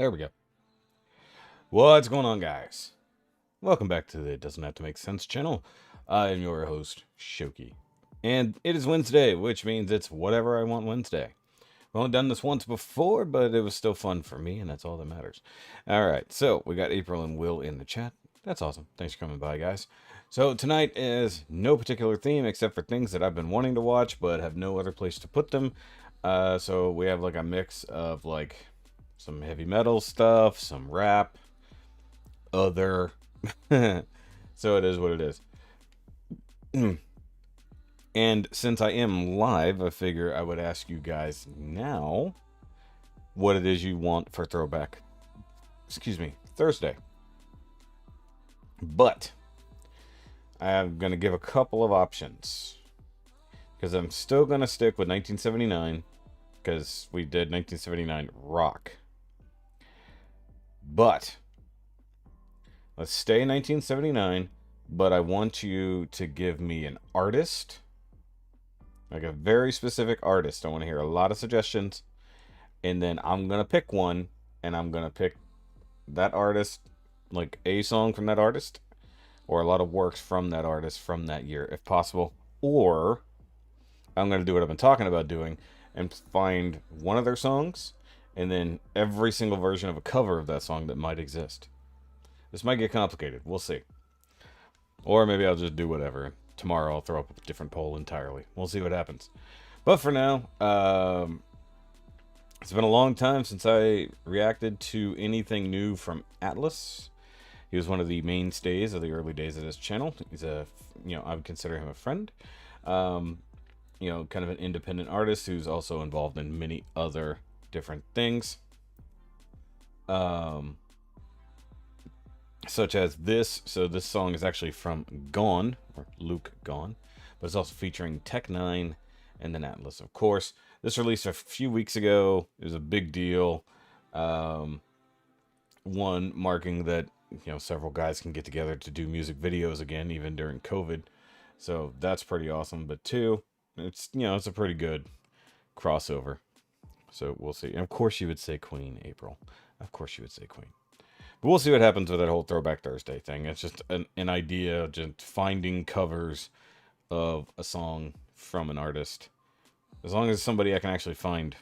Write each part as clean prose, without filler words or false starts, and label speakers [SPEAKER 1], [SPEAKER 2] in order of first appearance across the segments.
[SPEAKER 1] There we go. What's going on, guys? Welcome back to the Doesn't Have to Make Sense channel. I am your host, Shoki. And it is Wednesday, which means it's whatever I want Wednesday. I've only done this once before, but it was still fun for me, and that's all that matters. Alright, so we got April and Will in the chat. That's awesome. Thanks for coming by, guys. So tonight is no particular theme except for things that I've been wanting to watch, but have no other place to put them. So we have like a mix of like some heavy metal stuff, some rap, other. So it is what it is. And since I am live, I figure I would ask you guys now what it is you want for Throwback, Thursday. But I'm going to give a couple of options, because I'm still going to stick with 1979, because we did 1979 rock. But let's stay in 1979, but I want you to give me an artist, like a very specific artist. I want to hear a lot of suggestions, and then I'm going to pick one, and I'm going to pick that artist, like a song from that artist, or a lot of works from that artist from that year, if possible. Or I'm going to do what I've been talking about doing, and find one of their songs, and then every single version of a cover of that song that might exist. This might get complicated. We'll see. Or maybe I'll just do whatever. Tomorrow I'll throw up a different poll entirely. We'll see what happens. But for now, it's been a long time since I reacted to anything new from Atlus. He was one of the mainstays of the early days of this channel. He's I would consider him a friend. Kind of an independent artist who's also involved in many other different things. Such as this. So this song is actually from Gawne, or Luke Gawne, but it's also featuring N9ne and then Atlus, of course. This released a few weeks ago. It was a big deal. One, marking that several guys can get together to do music videos again, even during COVID. So that's pretty awesome. But two, it's it's a pretty good crossover. So we'll see. And of course you would say Queen, April. Of course you would say Queen. But we'll see what happens with that whole Throwback Thursday thing. It's just an idea, just finding covers of a song from an artist. As long as somebody I can actually find,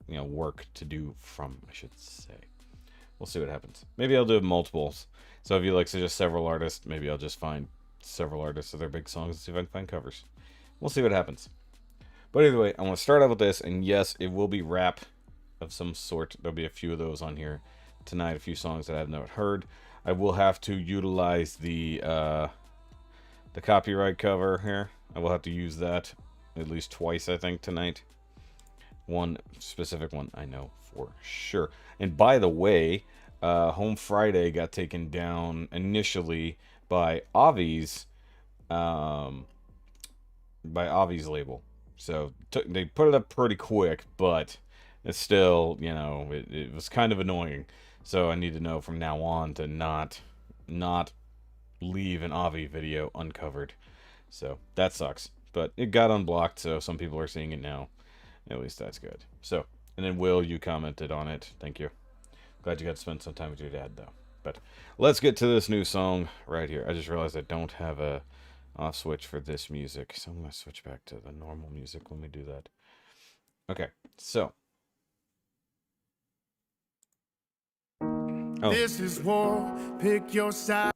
[SPEAKER 1] work to do from, I should say. We'll see what happens. Maybe I'll do multiples. So if you suggest several artists, maybe I'll just find several artists of their big songs and see if I can find covers. We'll see what happens. But either way, I want to start out with this, and yes, it will be rap of some sort. There'll be a few of those on here tonight, a few songs that I have not heard. I will have to utilize the copyright cover here. I will have to use that at least twice, I think, tonight. One specific one I know for sure. And by the way, Home Friday got taken down initially by Avi's label. So they put it up pretty quick, but it's still, it was kind of annoying. So I need to know from now on to not leave an Avi video uncovered. So that sucks. But it got unblocked, so some people are seeing it now. At least that's good. So, and then Will, you commented on it. Thank you. Glad you got to spend some time with your dad, though. But let's get to this new song right here. I just realized I don't have a off switch for this music, so I'm going to switch back to the normal music. Let me do that. Okay, so. Oh.
[SPEAKER 2] This is war. Pick your side.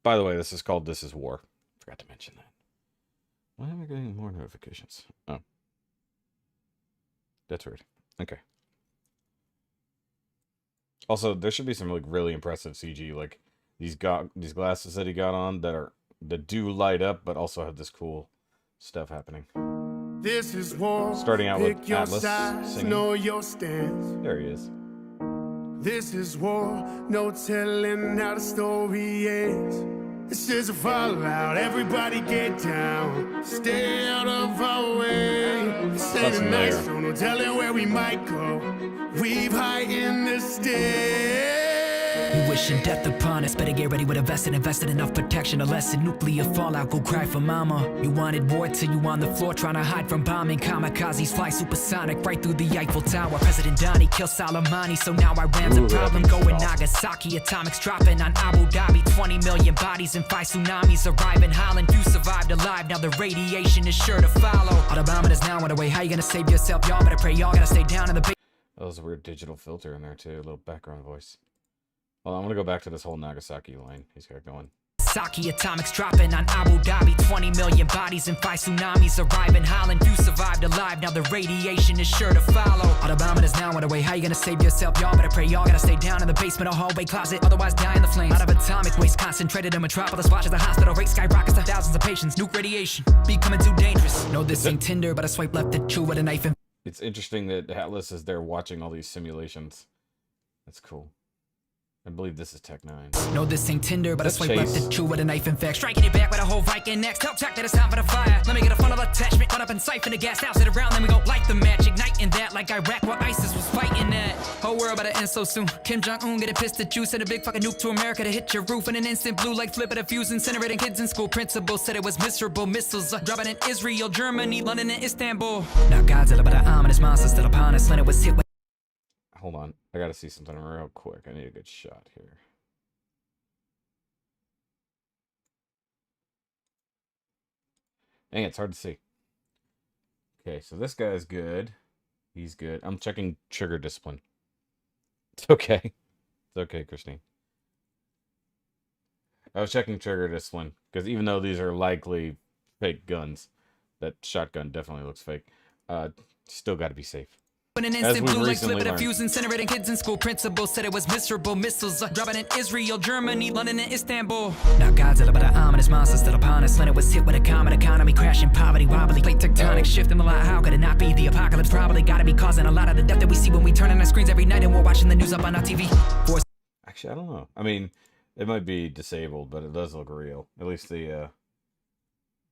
[SPEAKER 1] By the way, this is called This Is War. Forgot to mention that. Why am I getting more notifications? Oh. That's weird. Okay. Also, there should be some really impressive CG, like these glasses that he got on that do light up, but also have this cool stuff happening.
[SPEAKER 2] This is war.
[SPEAKER 1] Starting out with Atlus singing.
[SPEAKER 2] Know your stance.
[SPEAKER 1] There he is.
[SPEAKER 2] This is war. No telling how the story ends. This is a fallout. Everybody get down. Stay out of our way. Say the night, so no telling where we might go. We've high in the stairs.
[SPEAKER 3] You wishing death upon us, better get ready with a vest and invested enough protection to lessen nuclear fallout. Go cry for mama. You wanted war till you on the floor trying to hide from bombing. Kamikazes fly supersonic right through the Eiffel Tower. President Donnie killed Soleimani, so now Iran's a problem. Going Nagasaki, atomics dropping on Abu Dhabi. 20 million bodies and 5 tsunamis arrive in Holland. Few survived alive, now the radiation is sure to follow. All the bombing is now on the way. How you gonna save yourself? Y'all better pray. Y'all gotta stay down in the
[SPEAKER 1] That was a weird digital filter in there too, a little background voice. Well, I'm gonna go back to this whole Nagasaki line he's got going.
[SPEAKER 3] Nagasaki, atomics dropping on Abu Dhabi. 20 million bodies and 5 tsunamis arrive in Holland. Few survived alive, now the radiation is sure to follow. All the bombing is now on the way. How you gonna save yourself? Y'all better pray. Y'all gotta stay down in the basement or hallway closet, otherwise die in the flames. Out of atomic waste concentrated in metropolis. Watch as the hospital rate skyrockets to thousands of patients. Nuke radiation becoming too dangerous. No, this ain't Tinder, but I swipe left at you with a knife and...
[SPEAKER 1] It's interesting that Atlus is there watching all these simulations. That's cool. I believe this is Tech9.
[SPEAKER 3] No, this ain't Tinder, but I
[SPEAKER 1] That's
[SPEAKER 3] swipe
[SPEAKER 1] Chase.
[SPEAKER 3] left at you with a knife and fact. Striking it back with a whole Viking next. Tell Tech that it's time for the fire. Let me get a funnel attachment. Cut up and siphon the gas. Douse it around, then we go light the match. Igniting that like Iraq where ISIS was fighting that. Whole world about to end so soon. Kim Jong-un get a pissed at you. Send a big fucking nuke to America to hit your roof in an instant. Blue like flip at a fuse. Incinerating kids in school. Principal said it was miserable. Missiles dropping in Israel, Germany, London, and Istanbul. Now Godzilla, but the ominous monsters still upon us. Leonard was hit with...
[SPEAKER 1] Hold on, I gotta see something real quick. I need a good shot here. Dang, it's hard to see. Okay, so this guy's good. He's good. I'm checking trigger discipline. It's okay. It's okay, Christine. I was checking trigger discipline, because even though these are likely fake guns, that shotgun definitely looks fake. Still got to be safe.
[SPEAKER 3] An
[SPEAKER 1] As
[SPEAKER 3] instant
[SPEAKER 1] we've
[SPEAKER 3] blue like
[SPEAKER 1] recently
[SPEAKER 3] flip at a
[SPEAKER 1] learned.
[SPEAKER 3] fuse. Incinerating kids in school. Principal said it was miserable. Missiles dropping in Israel, Germany, London, and Istanbul. Now Godzilla, but the ominous monsters still upon us. Leonard was hit with a comet economy crashing, poverty wobbly. Plate tectonic shifting a lot. How could it not be? The apocalypse probably gotta be causing a lot of the death that we see when we turn on our screens every night and we're watching the news up on our TV.
[SPEAKER 1] Actually, I don't know. I mean, it might be disabled, but it does look real. At least the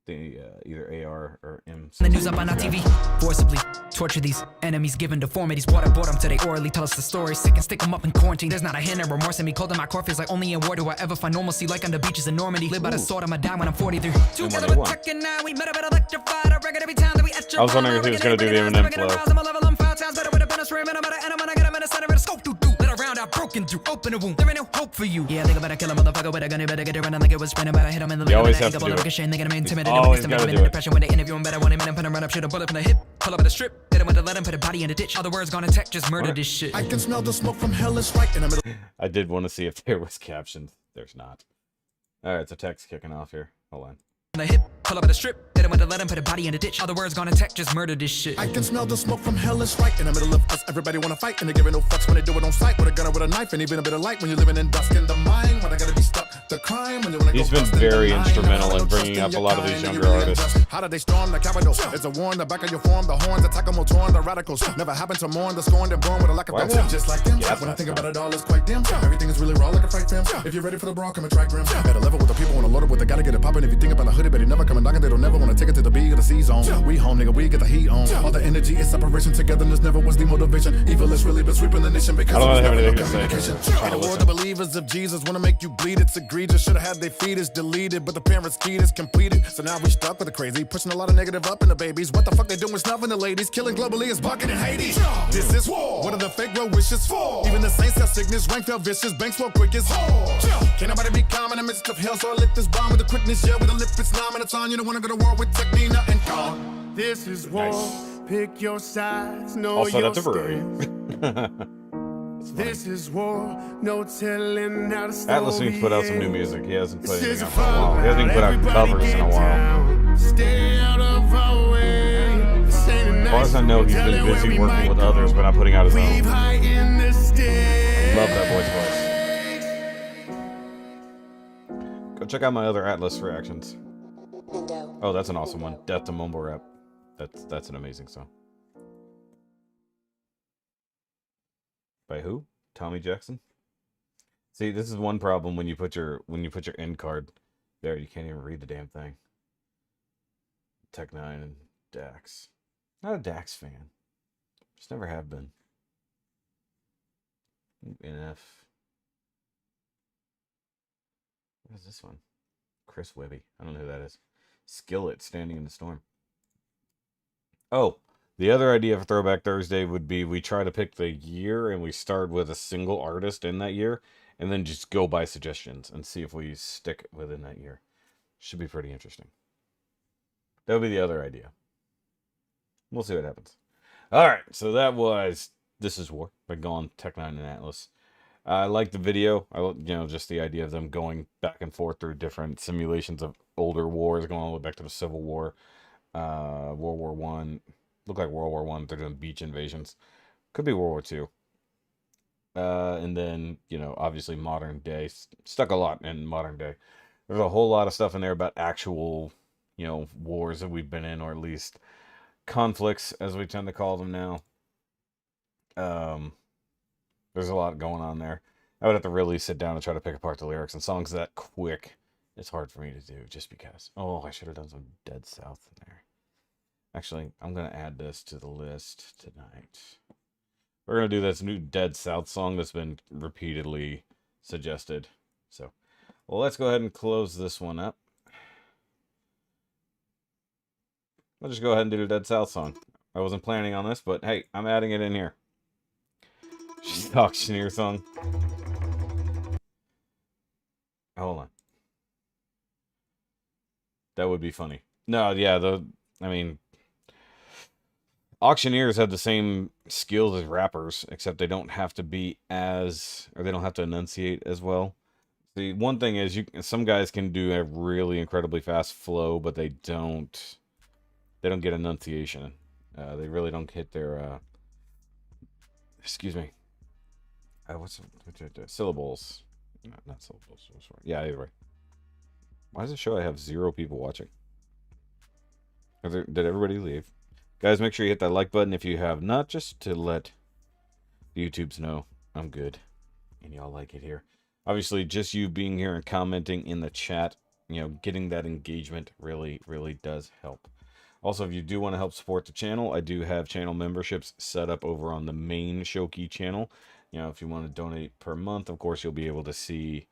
[SPEAKER 1] either AR or M.
[SPEAKER 3] The news up on our TV. Forcibly torture these enemies, given deformities. Waterboard them till they orally tell us the story. Sick and stick them up in quarantine. There's not a hint of remorse in me. Cold in my core feels like only in war do I ever find normalcy. Like on the beaches in Normandy. Live by the sword, I'ma die when I'm 43. Together with Tech and 9, we met up at electrified. A record every time that we at your
[SPEAKER 1] I was wondering if he was gonna do the Eminem flow.
[SPEAKER 3] I'm a level on 5 times better with a pen, a stream, and I'm at an enema. I got him in the center of the scope. Let a round out broken through. Open a wound. There ain't no hope for you. Yeah, think about a kill a motherfucker with a gun. You better get it running like it was spinning. But I hit him in the
[SPEAKER 1] You
[SPEAKER 3] leg.
[SPEAKER 1] always have to do it. Always gotta do it.
[SPEAKER 3] Depression when they interview him better. When they minute, put him run up, shoot a bullet from the hip. Pull up at the strip. Hit him with a let him put a body in the ditch. Other words gonna tech, just murder this shit.
[SPEAKER 2] I can smell the smoke from hell is right in the middle.
[SPEAKER 1] I did want to see if there was captions. There's not. Alright, so tech's kicking off here. Hold on.
[SPEAKER 3] The hip, pull up at the strip, hit him with a let him put a body in the ditch. Other words gonna tech, just murder this shit.
[SPEAKER 2] I can smell the smoke from hell is right in the middle of us. Everybody wanna fight and they're giving no fucks when they do it on sight with a gun or with a knife and even a bit of light when you're living in dusk in the mind when I gotta be stuck. The crime when you wanna
[SPEAKER 1] He's
[SPEAKER 2] go
[SPEAKER 1] been
[SPEAKER 2] bust in the
[SPEAKER 1] very
[SPEAKER 2] line.
[SPEAKER 1] instrumental
[SPEAKER 2] Have
[SPEAKER 1] in
[SPEAKER 2] no trust
[SPEAKER 1] bringing up
[SPEAKER 2] your
[SPEAKER 1] a lot of
[SPEAKER 2] kind
[SPEAKER 1] these
[SPEAKER 2] and
[SPEAKER 1] younger
[SPEAKER 2] you really
[SPEAKER 1] artists.
[SPEAKER 2] unjust. How did they storm the Capitol? It's a warn, the back of your form, the horns attack them will torn, the radicals never happened to mourn, the scorned and born with a lack of
[SPEAKER 1] Why
[SPEAKER 2] thoughts.
[SPEAKER 1] not?
[SPEAKER 2] Just like them.
[SPEAKER 1] Yeah,
[SPEAKER 2] When I think
[SPEAKER 1] that's
[SPEAKER 2] about it all, it's quite dim. Everything is really raw like a fright film. If you're ready for the brawl, come and track grim. At a level with the people on a loaded with the gotta get it poppin'. If you think about a hoodie, but it never coming knocking, they don't never wanna take it to the beat of the C-zone. We home, nigga, we get the heat on. All the energy is separation, togetherness never was the motivation. Evil is really been sweeping the nation because
[SPEAKER 1] I don't
[SPEAKER 2] it was
[SPEAKER 1] have
[SPEAKER 2] never
[SPEAKER 1] anything
[SPEAKER 2] no
[SPEAKER 1] to say.
[SPEAKER 2] communication.
[SPEAKER 1] I'm trying to
[SPEAKER 2] The war,
[SPEAKER 1] listen.
[SPEAKER 2] the believers of Jesus wanna make you bleed, it's egregious. Should've had their fetus deleted, but the parents' key is completed. So now we stuck with the crazy, pushing a lot of negative up in the babies. What the fuck they doing snuffing the ladies? Killing globally is bucket in Hades. This is war. What are the fake well wishes for? Even the saints have sickness, rank fell vicious, banks will quick as Can't nobody be calm in the midst of hell, so I lit this bomb with the quickness, yeah, with a lip it's 9 minutes on. You don't wanna go to war with Tech9ne and Gawne. This is war.
[SPEAKER 1] Nice.
[SPEAKER 2] Pick your sides, know
[SPEAKER 1] Also,
[SPEAKER 2] your
[SPEAKER 1] that's a brewery.
[SPEAKER 2] This is war, no telling how the story
[SPEAKER 1] Atlas needs to put out some new
[SPEAKER 2] ends.
[SPEAKER 1] music. He hasn't put
[SPEAKER 2] This is
[SPEAKER 1] anything out for a while. He hasn't even put out
[SPEAKER 2] Everybody
[SPEAKER 1] covers in a
[SPEAKER 2] get
[SPEAKER 1] while.
[SPEAKER 2] down. Stay out of our way. This ain't a
[SPEAKER 1] As far as I know, he's been
[SPEAKER 2] tell it where
[SPEAKER 1] busy
[SPEAKER 2] we
[SPEAKER 1] working
[SPEAKER 2] might
[SPEAKER 1] with
[SPEAKER 2] go.
[SPEAKER 1] others, but not putting out his own.
[SPEAKER 2] Weave high in the state.
[SPEAKER 1] Love that boy's voice. Go check out my other Atlas reactions. Oh, that's an awesome one. Death to Mumble Rap. That's an amazing song. By who? Tommy Jackson? See, this is one problem when you put your end card there, you can't even read the damn thing. Tech9 and Dax. Not a Dax fan. Just never have been. NF. What is this one? Chris Webby. I don't know who that is. Skillet, Standing in the Storm. Oh, the other idea for Throwback Thursday would be we try to pick the year and we start with a single artist in that year and then just go by suggestions and see if we stick within that year. Should be pretty interesting. That would be the other idea. We'll see what happens. All right, so that was This Is War by Gawne, Tech9, and Atlus. I like the video. Just the idea of them going back and forth through different simulations of older wars, going all the way back to the Civil War, World War One. Look like World War One. They're doing beach invasions. Could be World War Two. And then obviously modern day. Stuck a lot in modern day. There's a whole lot of stuff in there about actual wars that we've been in, or at least conflicts, as we tend to call them now. There's a lot going on there. I would have to really sit down and try to pick apart the lyrics, and songs that quick, it's hard for me to do just because. Oh, I should have done some Dead South in there. Actually, I'm going to add this to the list tonight. We're going to do this new Dead South song that's been repeatedly suggested. So, well, let's go ahead and close this one up. I'll just go ahead and do the Dead South song. I wasn't planning on this, but hey, I'm adding it in here. Just auctioneer song. Hold on. That would be funny. No, yeah, auctioneers have the same skills as rappers, except they don't have to be they don't have to enunciate as well. The one thing is, some guys can do a really incredibly fast flow, but they don't get enunciation. They really don't hit their, excuse me. What's syllables? No, not syllables. Yeah, either way. Why does it show I have 0 people watching? Did everybody leave? Guys, make sure you hit that like button if you have not, just to let the YouTubes know I'm good and y'all like it here. Obviously, just you being here and commenting in the chat, getting that engagement really, really does help. Also, if you do want to help support the channel, I do have channel memberships set up over on the main Shoki channel. If you want to donate per month, of course, you'll be able to see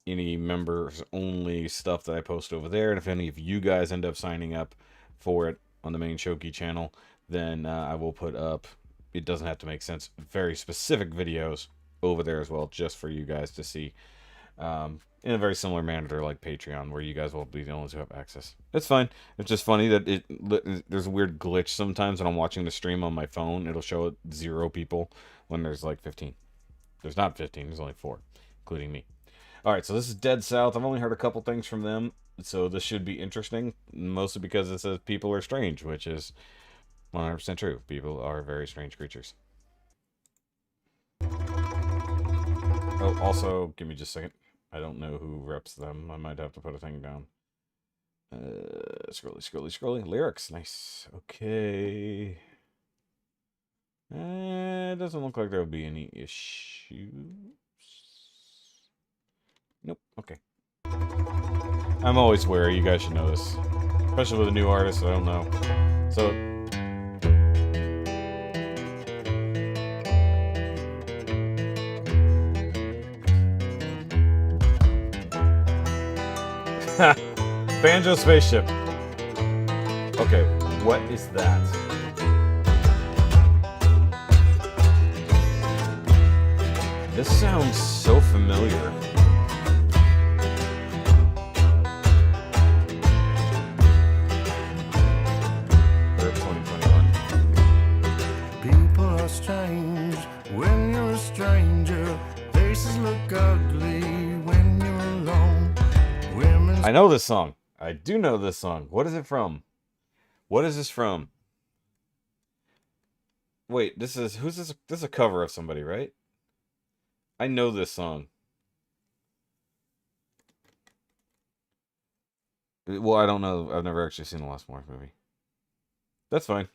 [SPEAKER 1] any members only stuff that I post over there. And if any of you guys end up signing up for it on the main Shoki channel, then I will put up, it doesn't have to make sense, very specific videos over there as well, just for you guys to see. In a very similar manner to like Patreon, where you guys will be the only ones who have access. It's fine. It's just funny that there's a weird glitch sometimes when I'm watching the stream on my phone. It'll show 0 people when there's like 15. There's not 15. There's only 4, including me. All right, so this is Dead South. I've only heard a couple things from them, so this should be interesting. Mostly because it says people are strange, which is 100% true. People are very strange creatures. Oh, also, give me just a second. I don't know who reps them. I might have to put a thing down. Scrolly. Lyrics. Nice. Okay. It doesn't look like there will be any issues. Nope. Okay. I'm always wary. You guys should know this. Especially with a new artist, I don't know. So... Banjo Spaceship. Okay, what is that? This sounds so familiar. Or 2021.
[SPEAKER 2] People are strange when you're a stranger. Faces look ugly when you're alone. Women's
[SPEAKER 1] I know this song. I do know this song. What is it from? What is this from? Wait, who's this? This is a cover of somebody, right? I know this song. Well, I don't know. I've never actually seen the Lost Boys movie. That's fine.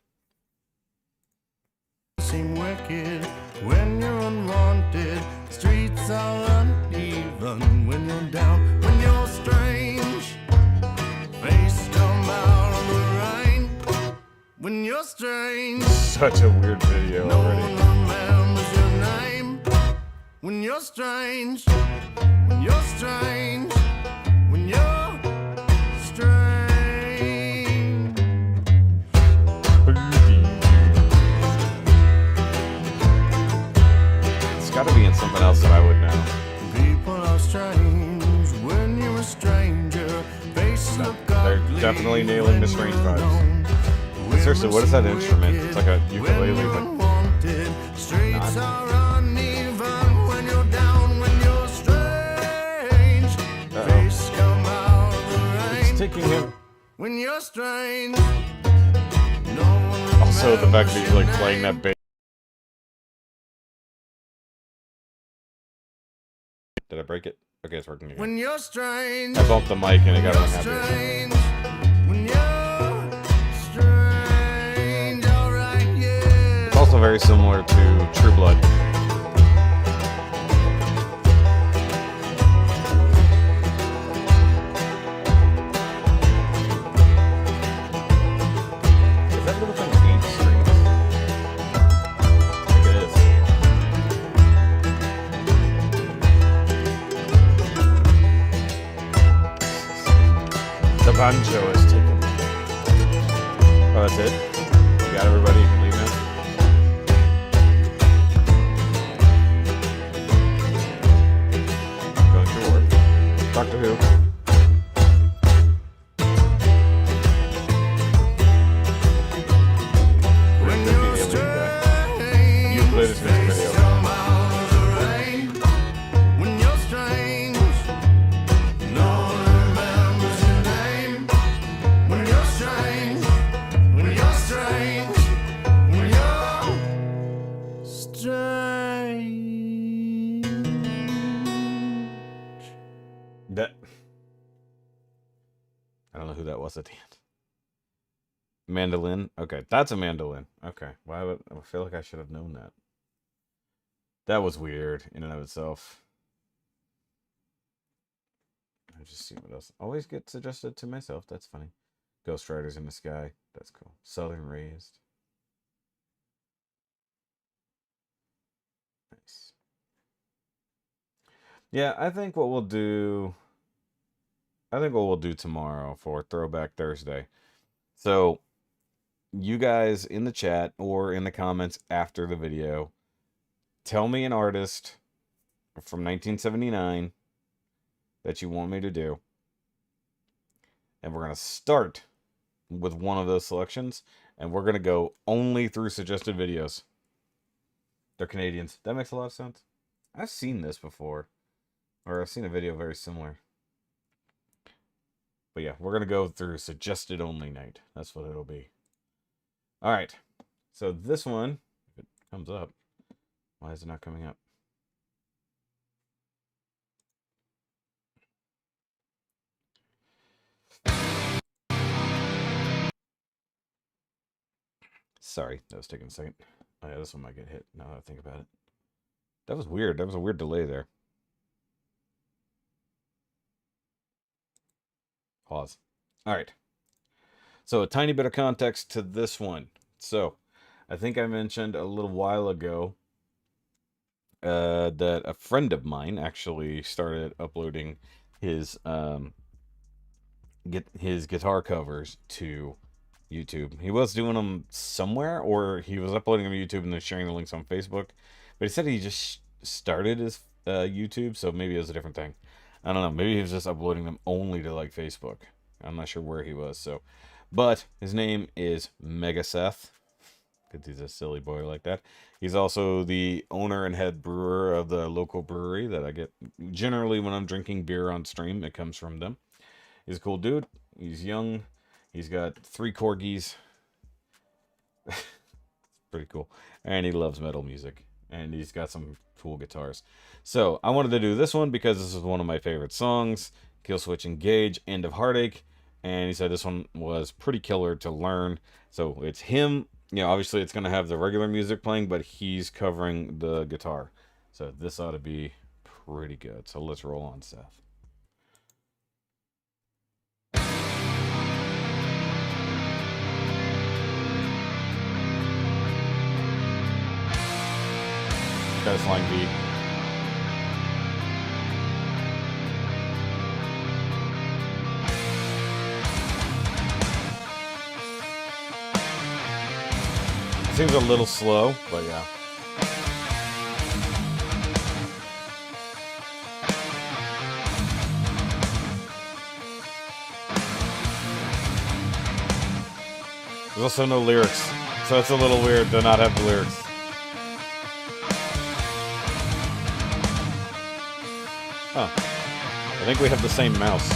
[SPEAKER 2] seem wicked when you're unwanted. Streets are uneven when you're down, when you're strange. Face come out of the rain when you're strange.
[SPEAKER 1] Such a weird video
[SPEAKER 2] No
[SPEAKER 1] already.
[SPEAKER 2] one remembers your name when you're strange. When you're strange.
[SPEAKER 1] definitely nailing the strange vibes. Seriously, what is that instrument? It's like a ukulele, but it's taking him.
[SPEAKER 2] When you're strange.
[SPEAKER 1] Also, the fact that he's like playing that bass. Did I break it? Okay, it's working again.
[SPEAKER 2] When you're strange.
[SPEAKER 1] I bumped the mic and it got unhappy.
[SPEAKER 2] When you're strange, alright, yeah.
[SPEAKER 1] It's also very similar to True Blood. Is that little thing 8 strings? I think it is. The banjo is taken. Oh, that's it? You got everybody? You can leave now? Going to work. Doctor Who.
[SPEAKER 2] When you're strange.
[SPEAKER 1] You play this music video.
[SPEAKER 2] When you're strange. No one remembers your name. When you're strange. When you're strange. When you're strange.
[SPEAKER 1] That. I don't know who that was at the end. Mandolin? Okay, that's a mandolin. Okay, why would I feel like I should have known that? That was weird in and of itself. I just see what else. Always get suggested to myself. That's funny. Ghost Riders in the Sky. That's cool. Southern Raised. Nice. Yeah, I think what we'll do tomorrow for Throwback Thursday. So, you guys in the chat or in the comments after the video, tell me an artist from 1979 that you want me to do. And we're going to start with one of those selections. And we're going to go only through suggested videos. They're Canadians. That makes a lot of sense. I've seen this before. Or I've seen a video very similar. But yeah, we're going to go through suggested only night. That's what it'll be. Alright. So this one, if it comes up, why is it not coming up? Sorry, that was taking a second. Oh yeah, this one might get hit now that I think about it. That was weird. That was a weird delay there. Pause. Alright. So a tiny bit of context to this one. So, I think I mentioned a little while ago that a friend of mine actually started uploading his guitar covers to YouTube. He was doing them somewhere, or he was uploading them to YouTube and then sharing the links on Facebook. But he said he just started his YouTube, so maybe it was a different thing. I don't know. Maybe he was just uploading them only to like Facebook. I'm not sure where he was. So, but his name is MਆਪਾSeth. Because he's a silly boy like that. He's also the owner and head brewer of the local brewery that I get generally when I'm drinking beer on stream. It comes from them. He's a cool dude. He's young. He's got 3 corgis. Pretty cool. And he loves metal music. And he's got some cool guitars. So I wanted to do this one because this is one of my favorite songs. Kill Switch Engage, End of Heartache. And he said this one was pretty killer to learn. So it's him. You know, obviously it's going to have the regular music playing, but he's covering the guitar. So this ought to be pretty good. So let's roll on, Seth. Got a flying beat. Seems a little slow, but yeah. There's also no lyrics, so it's a little weird to not have the lyrics. Huh. I think we have the same mouse.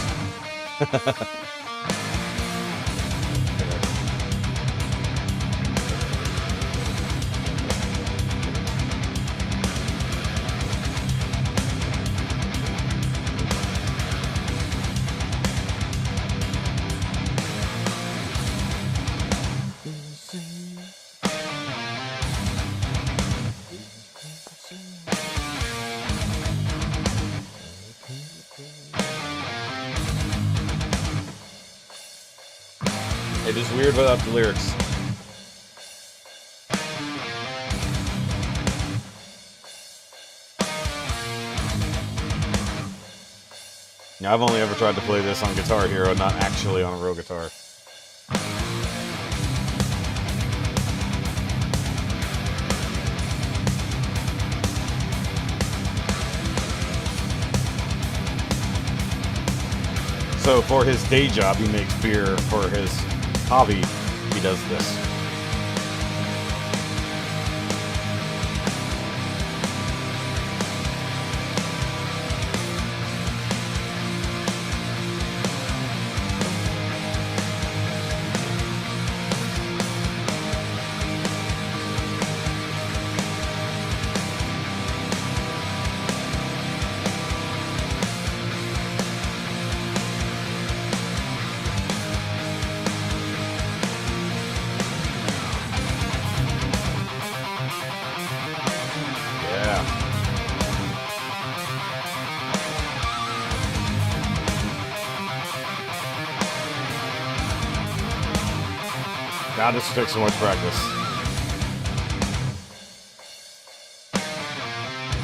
[SPEAKER 1] It is weird without the lyrics. Now, I've only ever tried to play this on Guitar Hero, not actually on a real guitar. So for his day job, he makes beer. For his hobby, he does this. God, this took so much practice.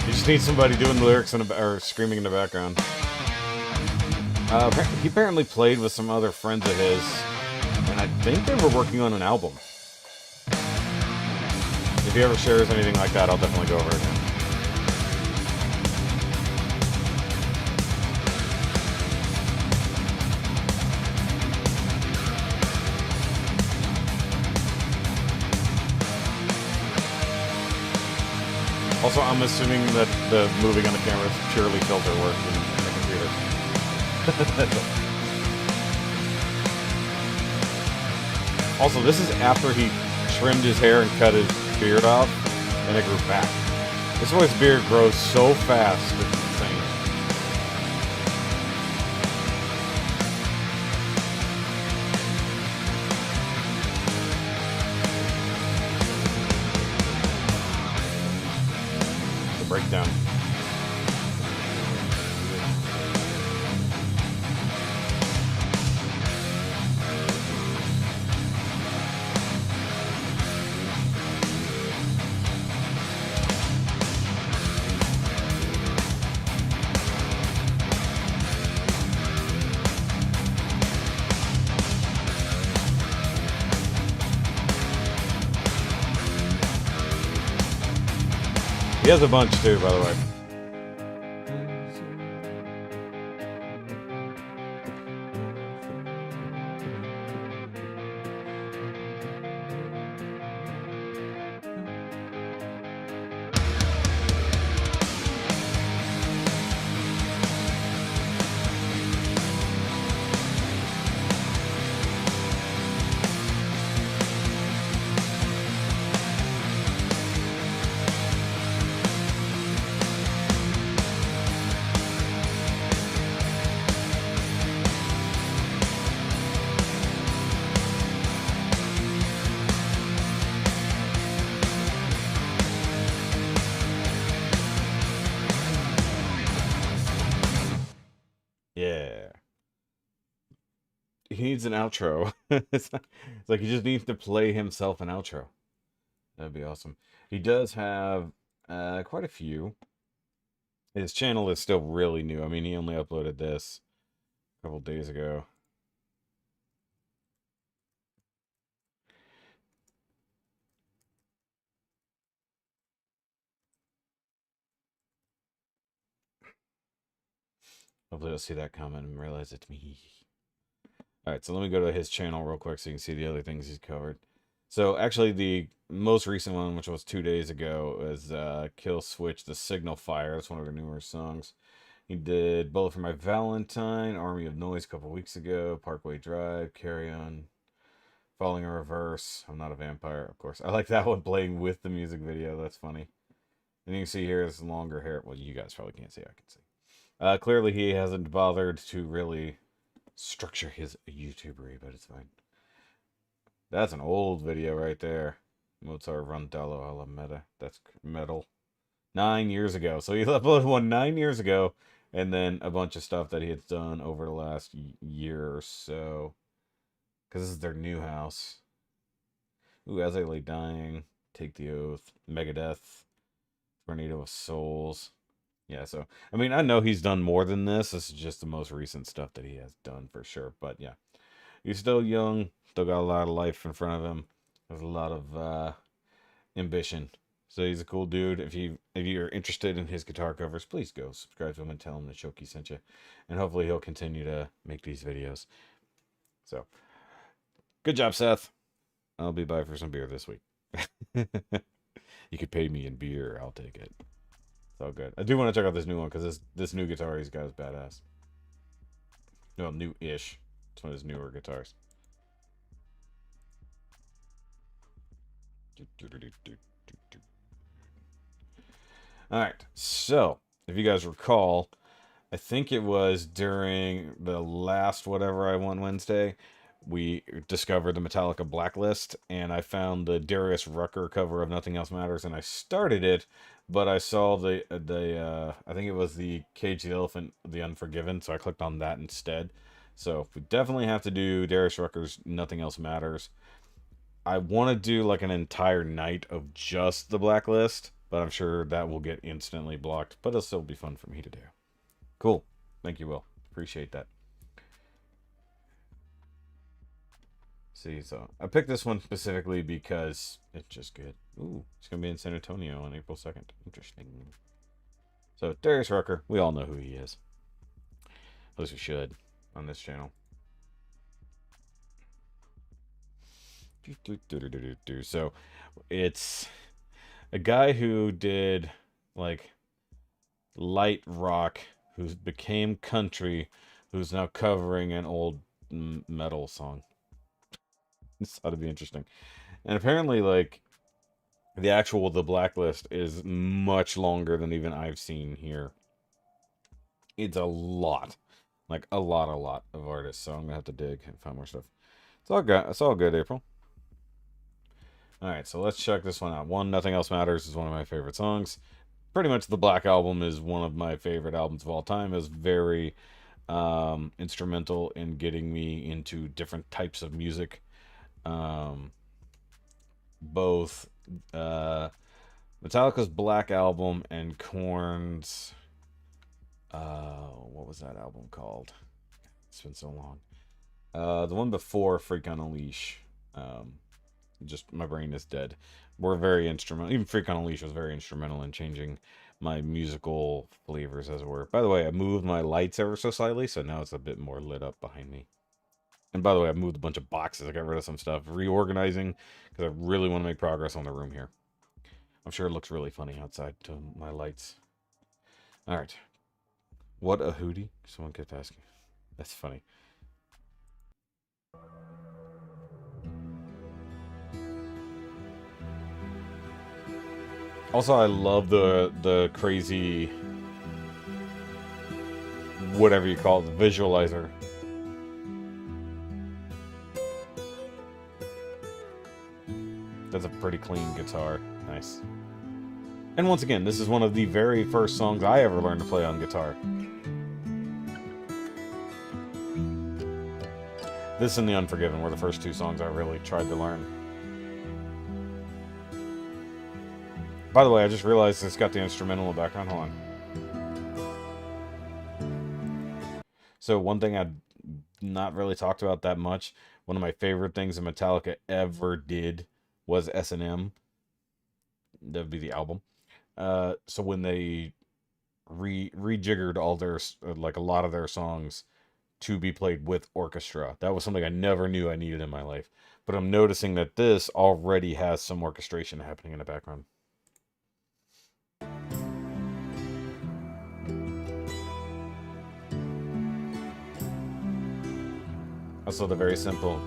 [SPEAKER 1] You just need somebody doing the lyrics or screaming in the background. He apparently played with some other friends of his, and I think they were working on an album. If he ever shares anything like that, I'll definitely go over it again. Also, I'm assuming that the moving on the camera is purely filter work in the computer. Also, this is after he trimmed his hair and cut his beard off, and it grew back. This boy's beard grows so fast, it's insane. Breakdown. He has a bunch too, by the way. Yeah. He needs an outro. It's like he just needs to play himself an outro. That'd be awesome. He does have quite a few. His channel is still really new. I mean, he only uploaded this a couple days ago. Hopefully I'll see that comment and realize it's me. Alright, so let me go to his channel real quick so you can see the other things he's covered. So actually, the most recent one, which was 2 days ago, is Kill Switch, The Signal Fire. That's one of their newer songs. He did Bullet for My Valentine, Army of Noise a couple weeks ago, Parkway Drive, Carry On, Falling in Reverse, I'm Not a Vampire, of course. I like that one playing with the music video. That's funny. And you can see here his longer hair. Well, you guys probably can't see. I can see. Clearly, he hasn't bothered to really structure his YouTubery, but it's fine. That's an old video right there. Mozart Rondello alla Meta. That's metal. 9 years ago. So he uploaded one 9 years ago, and then a bunch of stuff that he had done over the last year or so. Because this is their new house. Ooh, As I Lay Dying, Take the Oath, Megadeth, Tornado of Souls. Yeah, so, I mean, I know he's done more than this. This is just the most recent stuff that he has done for sure. But yeah, he's still young, still got a lot of life in front of him. There's a lot of ambition. So he's a cool dude. If you're interested in his guitar covers, please go subscribe to him and tell him that Shoki sent you. And hopefully he'll continue to make these videos. So, good job, Seth. I'll be by for some beer this week. You could pay me in beer. I'll take it. It's all good. I do want to check out this new one because this new guitar he's got is badass. Well, new-ish. It's one of his newer guitars. Alright, so, if you guys recall, I think it was during the last whatever I won Wednesday, we discovered the Metallica Blacklist, and I found the Darius Rucker cover of Nothing Else Matters, and I started it, but I saw the I think it was the Cage the Elephant, The Unforgiven, so I clicked on that instead. So we definitely have to do Darius Rucker's Nothing Else Matters. I want to do like an entire night of just the Blacklist, but I'm sure that will get instantly blocked, but it'll still be fun for me to do. Cool. Thank you, Will. Appreciate that. See, so I picked this one specifically because it's just good. Ooh, it's going to be in San Antonio on April 2nd. Interesting. So, Darius Rucker, we all know who he is. At least we should on this channel. So, it's a guy who did, like, light rock, who became country, who's now covering an old metal song. This ought to be interesting. And apparently, like, the Blacklist is much longer than even I've seen here. It's a lot. Like, a lot of artists. So I'm going to have to dig and find more stuff. It's all good. It's all good, April. Alright, so let's check this one out. Nothing Else Matters is one of my favorite songs. Pretty much the Black Album is one of my favorite albums of all time. It's very instrumental in getting me into different types of music. Both Metallica's Black Album and Korn's what was that album called? It's been so long. The one before Freak on a Leash. Just my brain is dead. We're very instrumental. Even Freak on a Leash was very instrumental in changing my musical flavors, as it were. By the way, I moved my lights ever so slightly, so now it's a bit more lit up behind me. And by the way, I moved a bunch of boxes. I got rid of some stuff. Reorganizing, because I really want to make progress on the room here. I'm sure it looks really funny outside to my lights. Alright. What a hootie? Someone kept asking. That's funny. Also, I love the crazy, whatever you call it, the visualizer. That's a pretty clean guitar. Nice. And once again, this is one of the very first songs I ever learned to play on guitar. This and The Unforgiven were the first two songs I really tried to learn. By the way, I just realized it's got the instrumental in the background. Hold on. So one thing I've not really talked about that much, one of my favorite things that Metallica ever did was S&M. That would be the album. So when they rejiggered all their, like a lot of their songs to be played with orchestra. That was something I never knew I needed in my life. But I'm noticing that this already has some orchestration happening in the background. Also the very simple,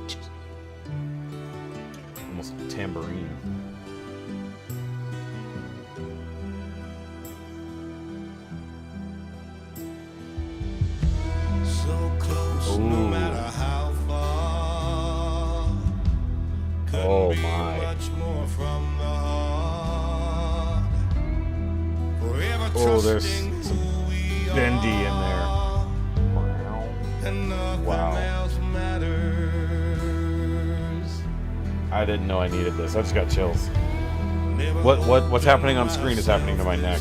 [SPEAKER 1] almost tambourine.
[SPEAKER 2] So close, no matter how far.
[SPEAKER 1] Oh my.
[SPEAKER 2] Much more from the heart. Forever
[SPEAKER 1] Oh, there's
[SPEAKER 2] trusting
[SPEAKER 1] some
[SPEAKER 2] who we
[SPEAKER 1] bendy in there.
[SPEAKER 2] and nothing
[SPEAKER 1] Wow.
[SPEAKER 2] else matters.
[SPEAKER 1] I didn't know I needed this. I just got chills.
[SPEAKER 2] Never
[SPEAKER 1] What's happening on screen is happening to my neck.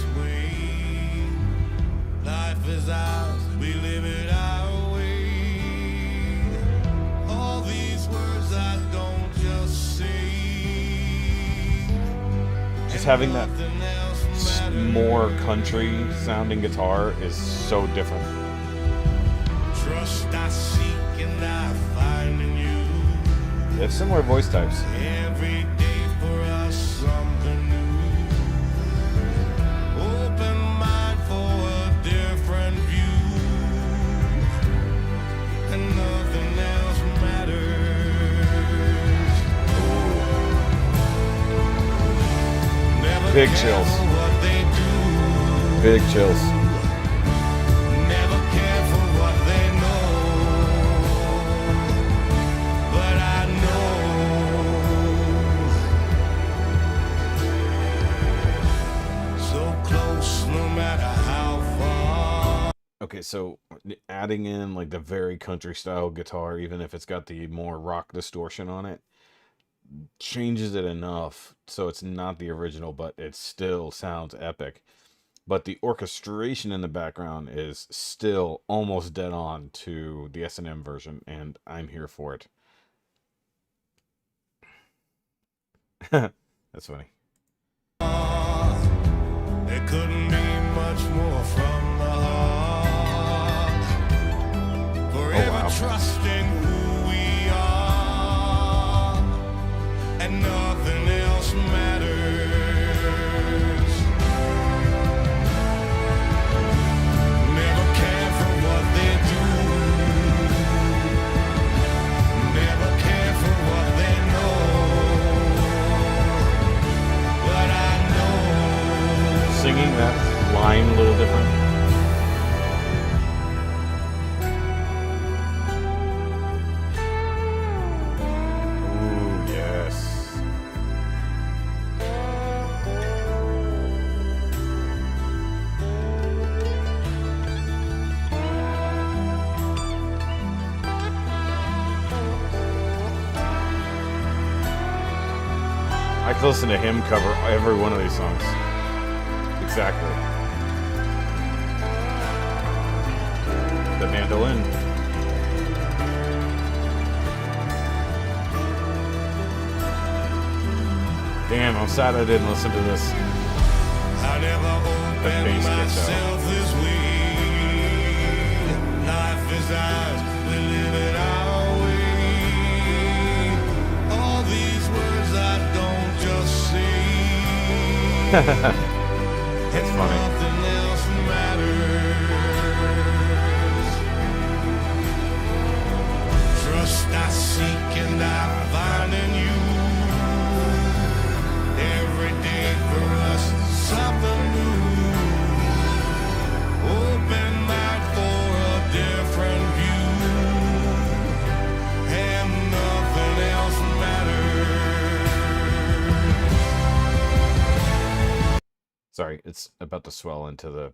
[SPEAKER 2] Life is ours, we live it our way. All these words I don't just say.
[SPEAKER 1] Just having that
[SPEAKER 2] Nothing else matters.
[SPEAKER 1] more country sounding guitar is so different.
[SPEAKER 2] Trust I seek and I find in you.
[SPEAKER 1] They have similar voice types.
[SPEAKER 2] Every day for us something new. Open mind for a different view. And nothing else matters. Never
[SPEAKER 1] Big
[SPEAKER 2] care
[SPEAKER 1] chills.
[SPEAKER 2] for what they do.
[SPEAKER 1] Big chills.
[SPEAKER 2] Never care for what they know. But I know. So close, no matter how far.
[SPEAKER 1] Okay, so adding in like the very country style guitar, even if it's got the more rock distortion on it, changes it enough so it's not the original, but it still sounds epic. But the orchestration in the background is still almost dead on to the S&M version, and I'm here for it. That's funny.
[SPEAKER 2] There couldn't be much more from the heart. Forever
[SPEAKER 1] wow.
[SPEAKER 2] trusting who we are. And nothing else matters. Never care for what they do. Never care for what they know. But I know.
[SPEAKER 1] Singing that line a little different. Ooh, yes. I could listen to him cover every one of these songs. Exactly. The mandolin. Damn, I'm sad I didn't listen to this.
[SPEAKER 2] I never
[SPEAKER 1] bass
[SPEAKER 2] opened
[SPEAKER 1] gets out.
[SPEAKER 2] myself this way. Life is ours, we live it our way. All these words I don't just say.
[SPEAKER 1] That's
[SPEAKER 2] and
[SPEAKER 1] funny.
[SPEAKER 2] nothing else matters. Trust I seek and I find in you. Every day for us something new. Open mind for a different view. And nothing else matters.
[SPEAKER 1] Sorry, it's about to swell into the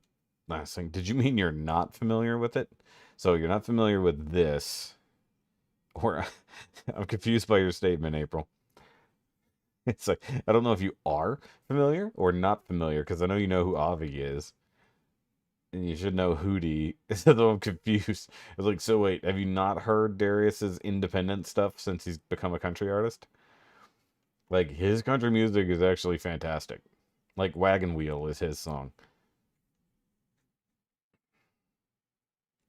[SPEAKER 1] last thing. Did you mean you're not familiar with it? So you're not familiar with this. Or I'm confused by your statement, April. It's like, I don't know if you are familiar or not familiar, because I know you know who Avi is. And you should know Hootie. So I'm confused. It's like, so wait, have you not heard Darius's independent stuff since he's become a country artist? Like, his country music is actually fantastic. Like, Wagon Wheel is his song.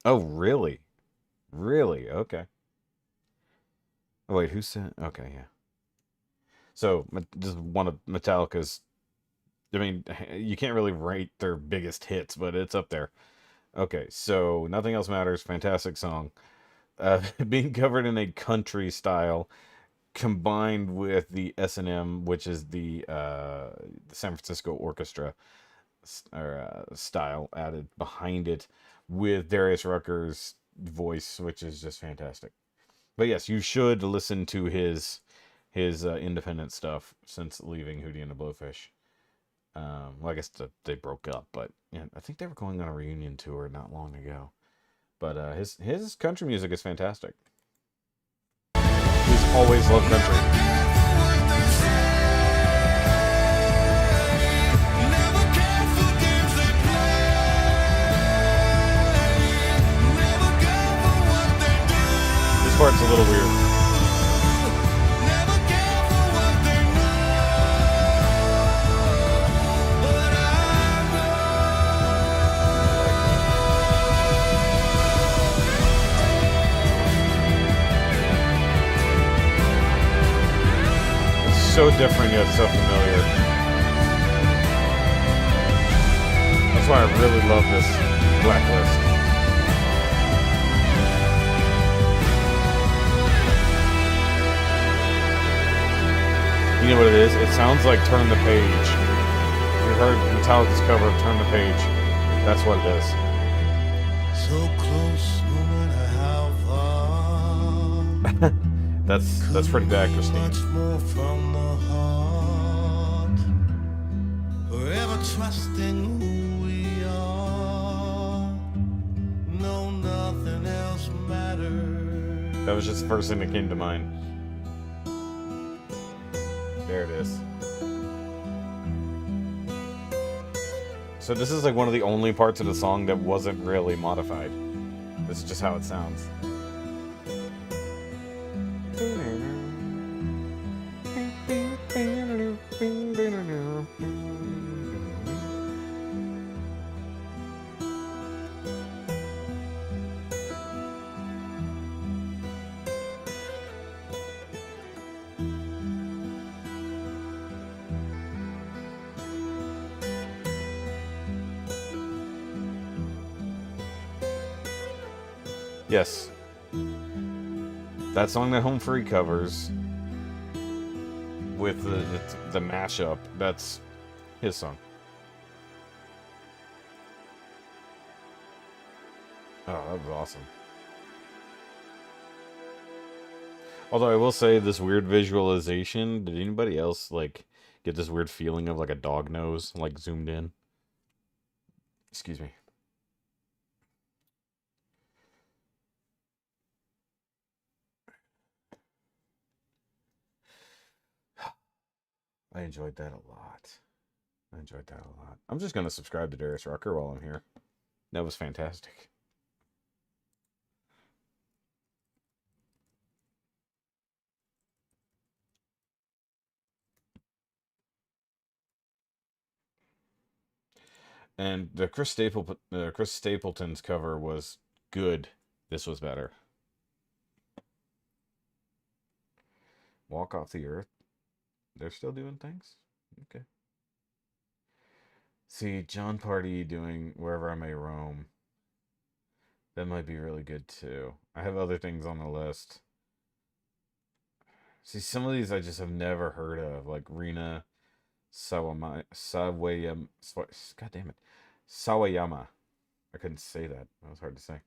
[SPEAKER 1] Oh, really? Really? Okay. Oh, wait, who said? Okay, yeah. So, this is one of Metallica's. I mean, you can't really rate their biggest hits, but it's up there. Okay, so Nothing Else Matters, fantastic song. Being covered in a country style, combined with the S&M, which is the San Francisco Orchestra style added behind it, with Darius Rucker's voice, which is just fantastic. But yes, you should listen to his independent stuff since leaving Hootie and the Blowfish. Well, I guess they broke up, but yeah, I think they were going on a reunion tour not long ago. But his country music is fantastic. He's always loved country. This part's a little weird. So different yet so familiar. That's why I really love this Blacklist. You know what it is? It sounds like Turn the Page. You heard Metallica's cover of Turn the Page. That's what it is.
[SPEAKER 2] So close, no matter how far.
[SPEAKER 1] That's pretty bad, Christine.
[SPEAKER 2] Much more from the heart. Forever trusting who we are. No, nothing else matters.
[SPEAKER 1] That was just the first thing that came to mind. There it is. So this is like one of the only parts of the song that wasn't really modified. This is just how it sounds. Yes. That song that Home Free covers with the mashup, that's his song. Oh, that was awesome. Although I will say this weird visualization, did anybody else like get this weird feeling of like a dog nose like zoomed in? Excuse me. I enjoyed that a lot. I'm just going to subscribe to Darius Rucker while I'm here. That was fantastic. And the Chris Stapleton's cover was good. This was better. Walk Off the Earth. They're still doing things? Okay. See, John Party doing Wherever I May Roam. That might be really good too. I have other things on the list. See, some of these I just have never heard of, like Rina Sawayama. God damn it. Sawayama. I couldn't say that. That was hard to say.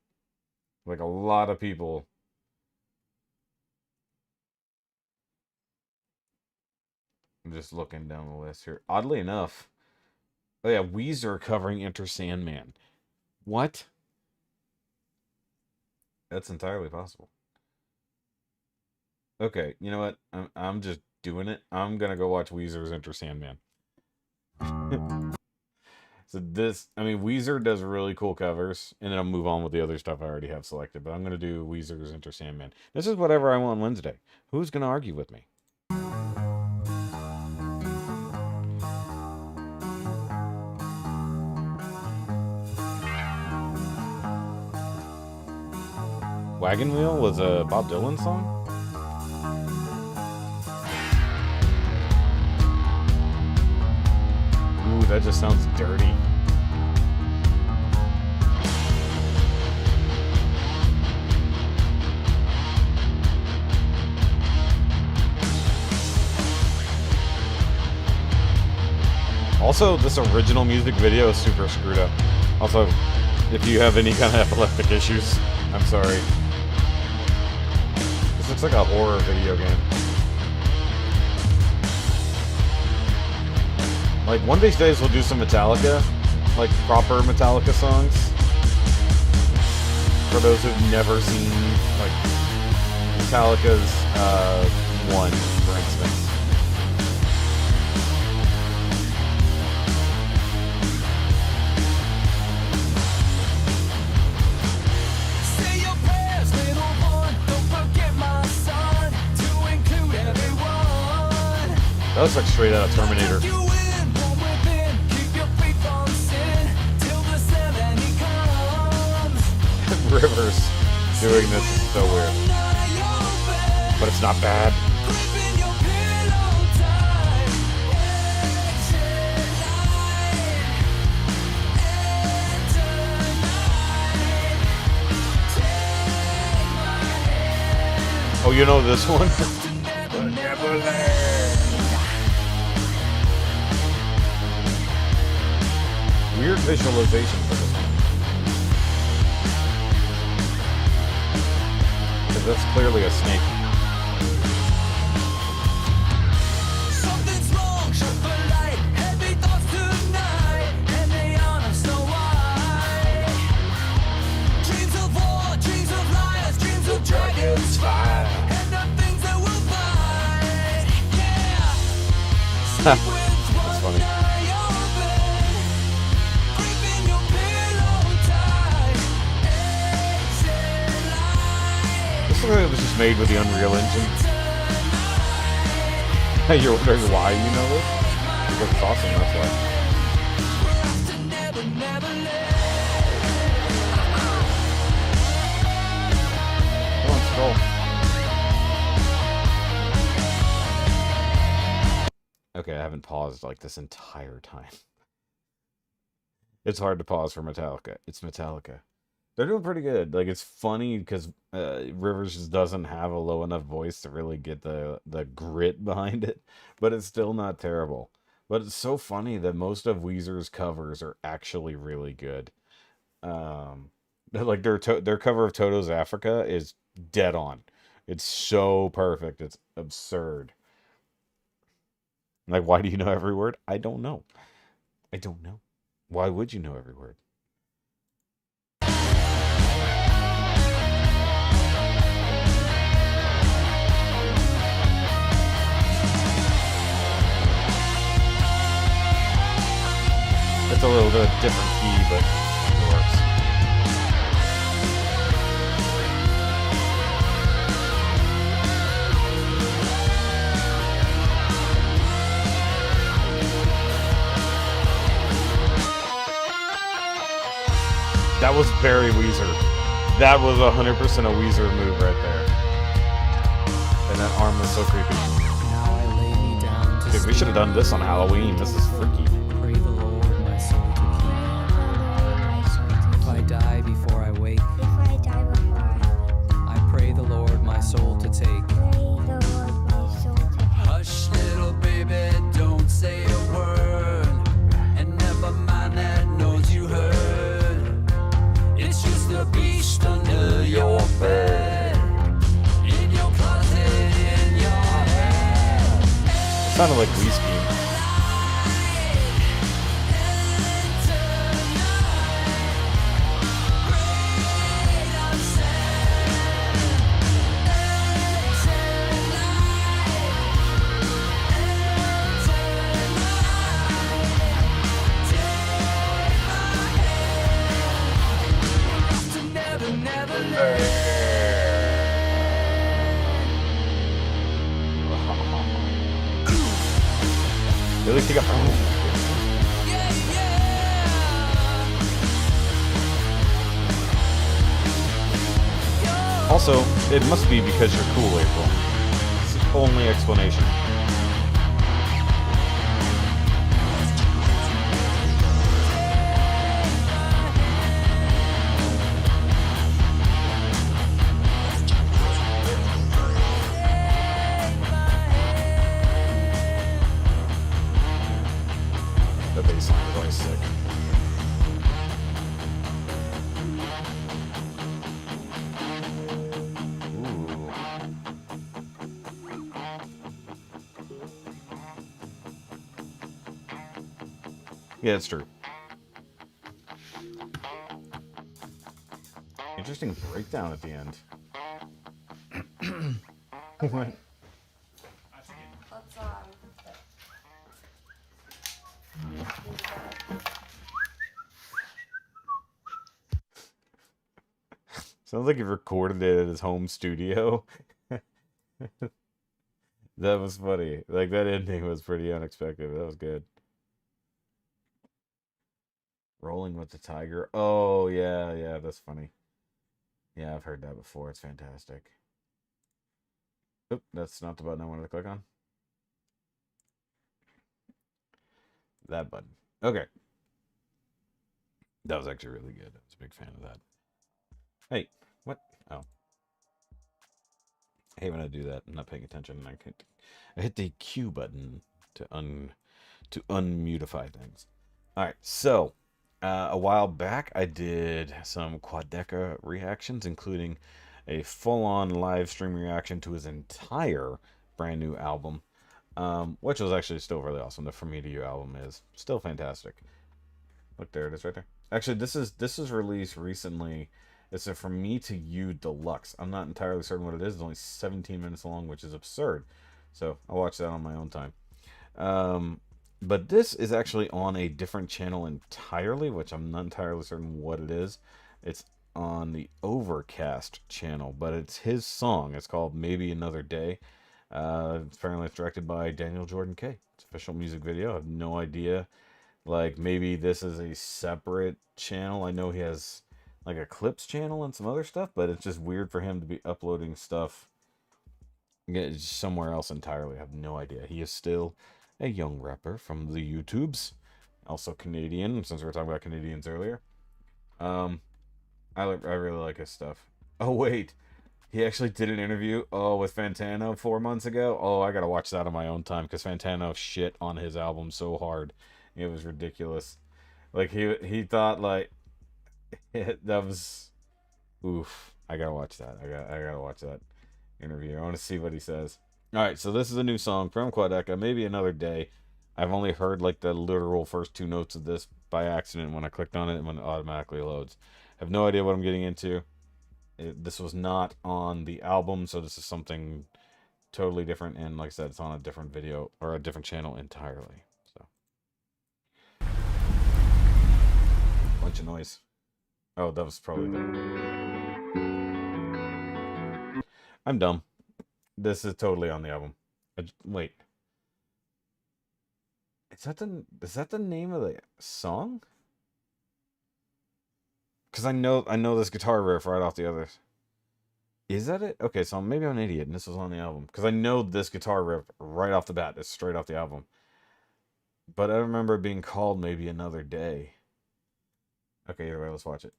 [SPEAKER 1] Like a lot of people. I'm just looking down the list here. Oddly enough, oh yeah, Weezer covering Enter Sandman. What? That's entirely possible. Okay, you know what? I'm just doing it. I'm gonna go watch Weezer's Enter Sandman. So this, I mean, Weezer does really cool covers, and then I'll move on with the other stuff I already have selected. But I'm gonna do Weezer's Enter Sandman. This is whatever I want Wednesday. Who's gonna argue with me? Wagon Wheel was a Bob Dylan song? Ooh, that just sounds dirty. Also, this original music video is super screwed up. Also, if you have any kind of epileptic issues, I'm sorry. This looks like a horror video game. Like, one of these days we'll do some Metallica, like proper Metallica songs. For those who've never seen, like, Metallica's One, for instance. That looks like straight out of Terminator. Rivers doing this is so weird. But it's not bad. Oh, you know this one? Weird visualization for this one. Because that's clearly a snake.
[SPEAKER 4] Something's wrong, shut the light. Heavy thoughts tonight, and they honor Snow White. Dreams of war, dreams of liars, dreams of dragons fire, and the things that will fight. Yeah.
[SPEAKER 1] That's funny. This looks like it was just made with the Unreal Engine. You're wondering why you know this? Because it's awesome, that's why. Come on, scroll. Okay, I haven't paused like this entire time. It's hard to pause for Metallica. It's Metallica. They're doing pretty good. Like, it's funny because Rivers just doesn't have a low enough voice to really get the grit behind it, but it's still not terrible. But it's so funny that most of Weezer's covers are actually really good. Like their cover of Toto's Africa is dead on. It's so perfect. It's absurd. Like, why do you know every word? I don't know. I don't know. Why would you know every word? It's a little bit different key, but it works. That was very Weezer. That was 100% a Weezer move right there. And that arm was so creepy.
[SPEAKER 4] Now I lay me down to
[SPEAKER 1] Dude, we should have done this on Halloween. This is freaky.
[SPEAKER 4] pray the Lord my soul to keep. If I die before I wake, I pray the Lord my soul to take. Hush, little baby, don't say a word, and never mind that noise you heard. It's just the beast under your bed, in your closet, in your head.
[SPEAKER 1] It sounded like Whiskey. At least he got. Also, it must be because you're cool, April. It's the only explanation. The bass line is always sick. Ooh. Yeah, it's true. Interesting breakdown at the end. What? Sounds like he recorded it at his home studio. That was funny. Like, that ending was pretty unexpected. That was good. Rolling with the Tiger. Oh, yeah, yeah, that's funny. Yeah, I've heard that before. It's fantastic. Oop, that's not the button I wanted to click on. That button. Okay. That was actually really good. I was a big fan of that. Hey, what? Oh. I hate when I do that. I'm not paying attention. I hit the Q button to unmutify things. All right, so a while back I did some Quadeca reactions, including a full-on live stream reaction to his entire brand new album, which was actually still really awesome. The From Me to You album is still fantastic. Look, there it is right there. Actually, this is released recently. It's a From Me to You Deluxe. I'm not entirely certain what it is. It's only 17 minutes long, which is absurd. So I'll watch that on my own time. But this is actually on a different channel entirely, which I'm not entirely certain what it is. It's on the Overcast channel, but it's his song. It's called Maybe Another Day. Apparently it's directed by Daniel Jordan K. It's an official music video. I have no idea. Like, maybe this is a separate channel. I know he has like a clips channel and some other stuff, but it's just weird for him to be uploading stuff somewhere else entirely. I have no idea. He is still a young rapper from the YouTubes, also Canadian, since we were talking about Canadians earlier. I really like his stuff. Oh wait, he actually did an interview with Fantano 4 months ago. Oh, I gotta watch that on my own time, because Fantano shit on his album so hard. It was ridiculous. Like, he thought, like, that was, oof. I gotta watch that. I gotta watch that interview. I want to see what he says. All right, so this is a new song from Quadeca, Maybe Another Day. I've only heard like the literal first 2 notes of this by accident when I clicked on it and when it automatically loads. I have no idea what I'm getting into. This was not on the album, so this is something totally different. And like I said, it's on a different video or a different channel entirely. So, bunch of noise. Oh, that was probably I'm dumb. This is totally on the album. Wait. Is that the name of the song? Because I know this guitar riff right off the others. Is that it? Okay, so maybe I'm an idiot and this was on the album. Because I know this guitar riff right off the bat. It's straight off the album. But I remember it being called Maybe Another Day. Okay, either way, let's watch it.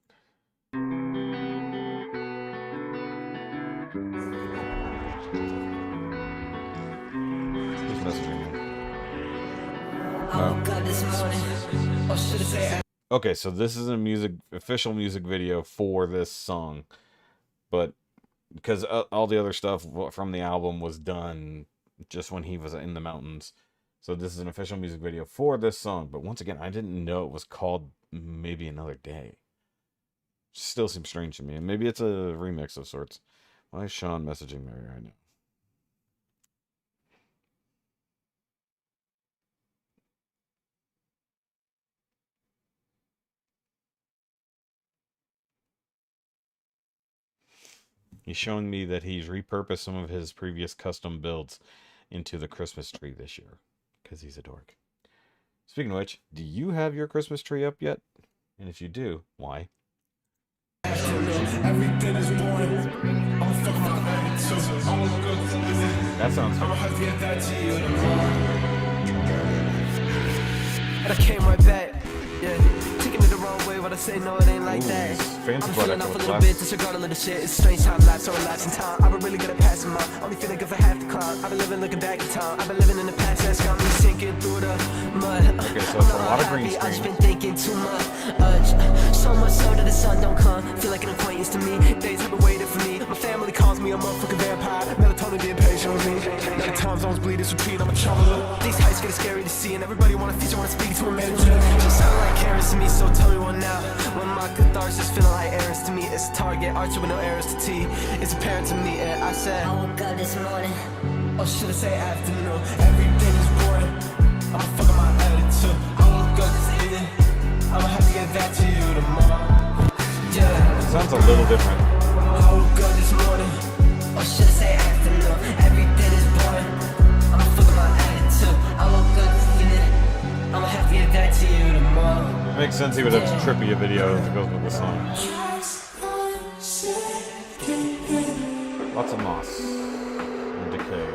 [SPEAKER 1] Okay, so this is a official music video for this song, but because all the other stuff from the album was done just when he was in the mountains, so this is an official music video for this song. But once again, I didn't know it was called Maybe Another Day. Still seems strange to me, and maybe it's a remix of sorts. Why is Sean messaging me right now? He's showing me that he's repurposed some of his previous custom builds into the Christmas tree this year, because he's a dork. Speaking of which, do you have your Christmas tree up yet? And if you do, why?
[SPEAKER 2] Everything is born.
[SPEAKER 1] That sounds
[SPEAKER 2] I'ma
[SPEAKER 1] good.
[SPEAKER 2] have to get that to you tomorrow.
[SPEAKER 5] And I came right back, yeah. Taking it the wrong way, but I say no, it ain't like
[SPEAKER 1] Ooh,
[SPEAKER 5] that.
[SPEAKER 1] fancy
[SPEAKER 5] I'm
[SPEAKER 1] butt
[SPEAKER 5] feeling
[SPEAKER 1] echo
[SPEAKER 5] off a
[SPEAKER 1] with
[SPEAKER 5] little
[SPEAKER 1] glasses.
[SPEAKER 5] bit, disregard a little shit. It's strange how life so relaxing time. I've been really good at passing mine. Only feeling good for half the climb. I've been living looking back in time. I've been living in the past, that's got me sinking through the mud.
[SPEAKER 1] Okay, so it's a lot of green
[SPEAKER 5] I've just
[SPEAKER 1] screen.
[SPEAKER 5] been thinking too much. So much so that the sun don't come. Feel like an acquaintance to me. Days have been waiting for me. My family calls me a motherfucking vampire. Melatonin being patient with me. Now the time zones bleed, it's routine, I'm a trouble. These heights get scary to see, and everybody wanna feature, wanna speak to a manager. She sound like Karen's to me, so tell me one now. When my catharsis feeling like errands to me, it's Target, Archer with no errors to T. It's apparent to me, and I said,
[SPEAKER 6] I woke up this morning.
[SPEAKER 5] oh, should I say afternoon? Everything is boring. I'm fucking my attitude. I woke up this evening. I'ma have to get that to you tomorrow. Yeah.
[SPEAKER 1] Sounds a little different.
[SPEAKER 5] I woke up this morning.
[SPEAKER 6] Or should I say afternoon? Everything is boring.
[SPEAKER 5] I'm fucking my attitude.
[SPEAKER 6] I woke up this evening.
[SPEAKER 5] I'ma have to get that to you tomorrow.
[SPEAKER 1] It makes sense he would have trippy a video that goes with the song. Lots of moss and decay.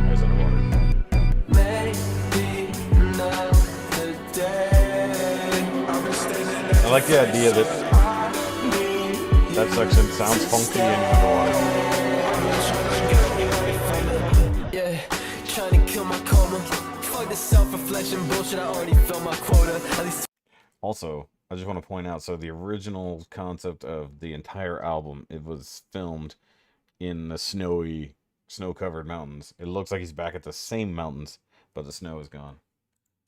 [SPEAKER 1] There's underwater.
[SPEAKER 5] Maybe another day. I've been standing there.
[SPEAKER 1] I like the idea that that section sounds funky and underwater.
[SPEAKER 5] Yeah, trying to kill my coma. Fuck this self-reflection bullshit. I already filled my quota. At least
[SPEAKER 1] Also, I just want to point out, so the original concept of the entire album, it was filmed in the snow-covered mountains. It looks like he's back at the same mountains, but the snow is gone.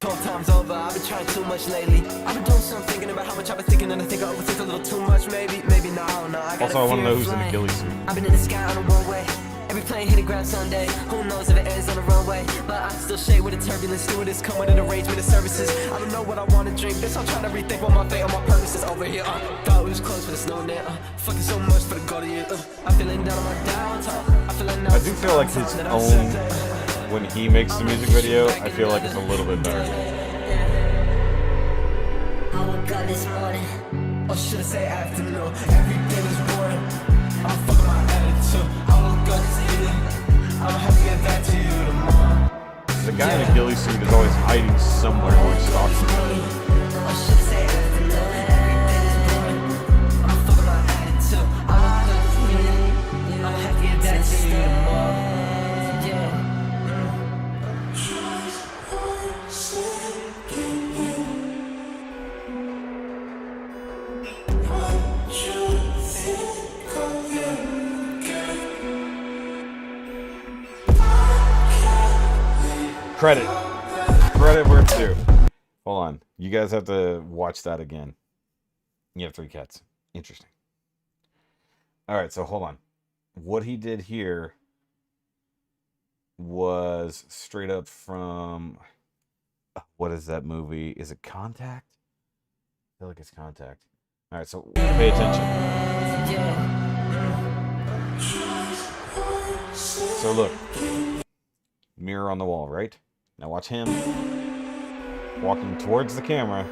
[SPEAKER 5] 12 times over. I've been trying too much lately. I've been doing some thinking about how much I've been thinking, and I think I overthink a little too much. Maybe not. I don't know.
[SPEAKER 1] Also, I want to know who's in the ghillie suit.
[SPEAKER 5] I've been in the sky on a one-way. Every plane hitting ground Sunday. Who knows if it ends on the runway? But I still shade with the turbulence. Stewardess come with an arrangement of services. I don't know what I want to drink. This I'm trying to rethink what my fate or my purpose is over here. Thought we was close, but it's no net. Fucking so much for the go to you. I'm feeling down on my downtime. I feel like now
[SPEAKER 1] I do feel like his own, when he makes the music video, I feel like it's a little bit better.
[SPEAKER 6] I woke up this morning.
[SPEAKER 5] or should I say afternoon? Everything is boring. I'm fucking my attitude. I woke up this evening. I'ma have to get back to you tomorrow.
[SPEAKER 1] The guy in the ghillie suit is always hiding somewhere where he stalks him.
[SPEAKER 6] Or should I say afternoon? Everything is boring.
[SPEAKER 5] I'm fucking my attitude.
[SPEAKER 6] I woke up this evening.
[SPEAKER 5] I'ma have to get back to you tomorrow.
[SPEAKER 6] Yeah.
[SPEAKER 1] Credit where it's due. Hold on. You guys have to watch that again. You have 3 cats. Interesting. Alright, so hold on. What he did here was straight up from... What is that movie? Is it Contact? I feel like it's Contact. Alright, so pay attention. So look. Mirror on the wall, right? Now watch him walking towards the camera.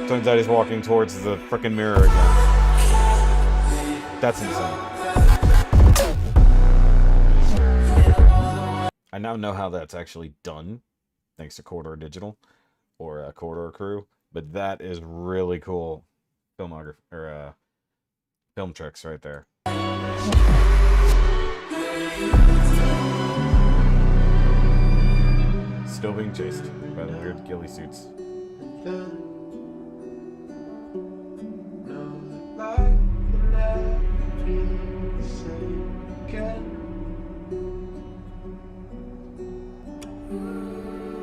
[SPEAKER 1] Turns out he's walking towards the frickin' mirror again. That's insane. I now know how that's actually done, thanks to Corridor Digital or Corridor Crew. But that is really cool filmography or film tricks right there. Still being chased by the weird ghillie suits.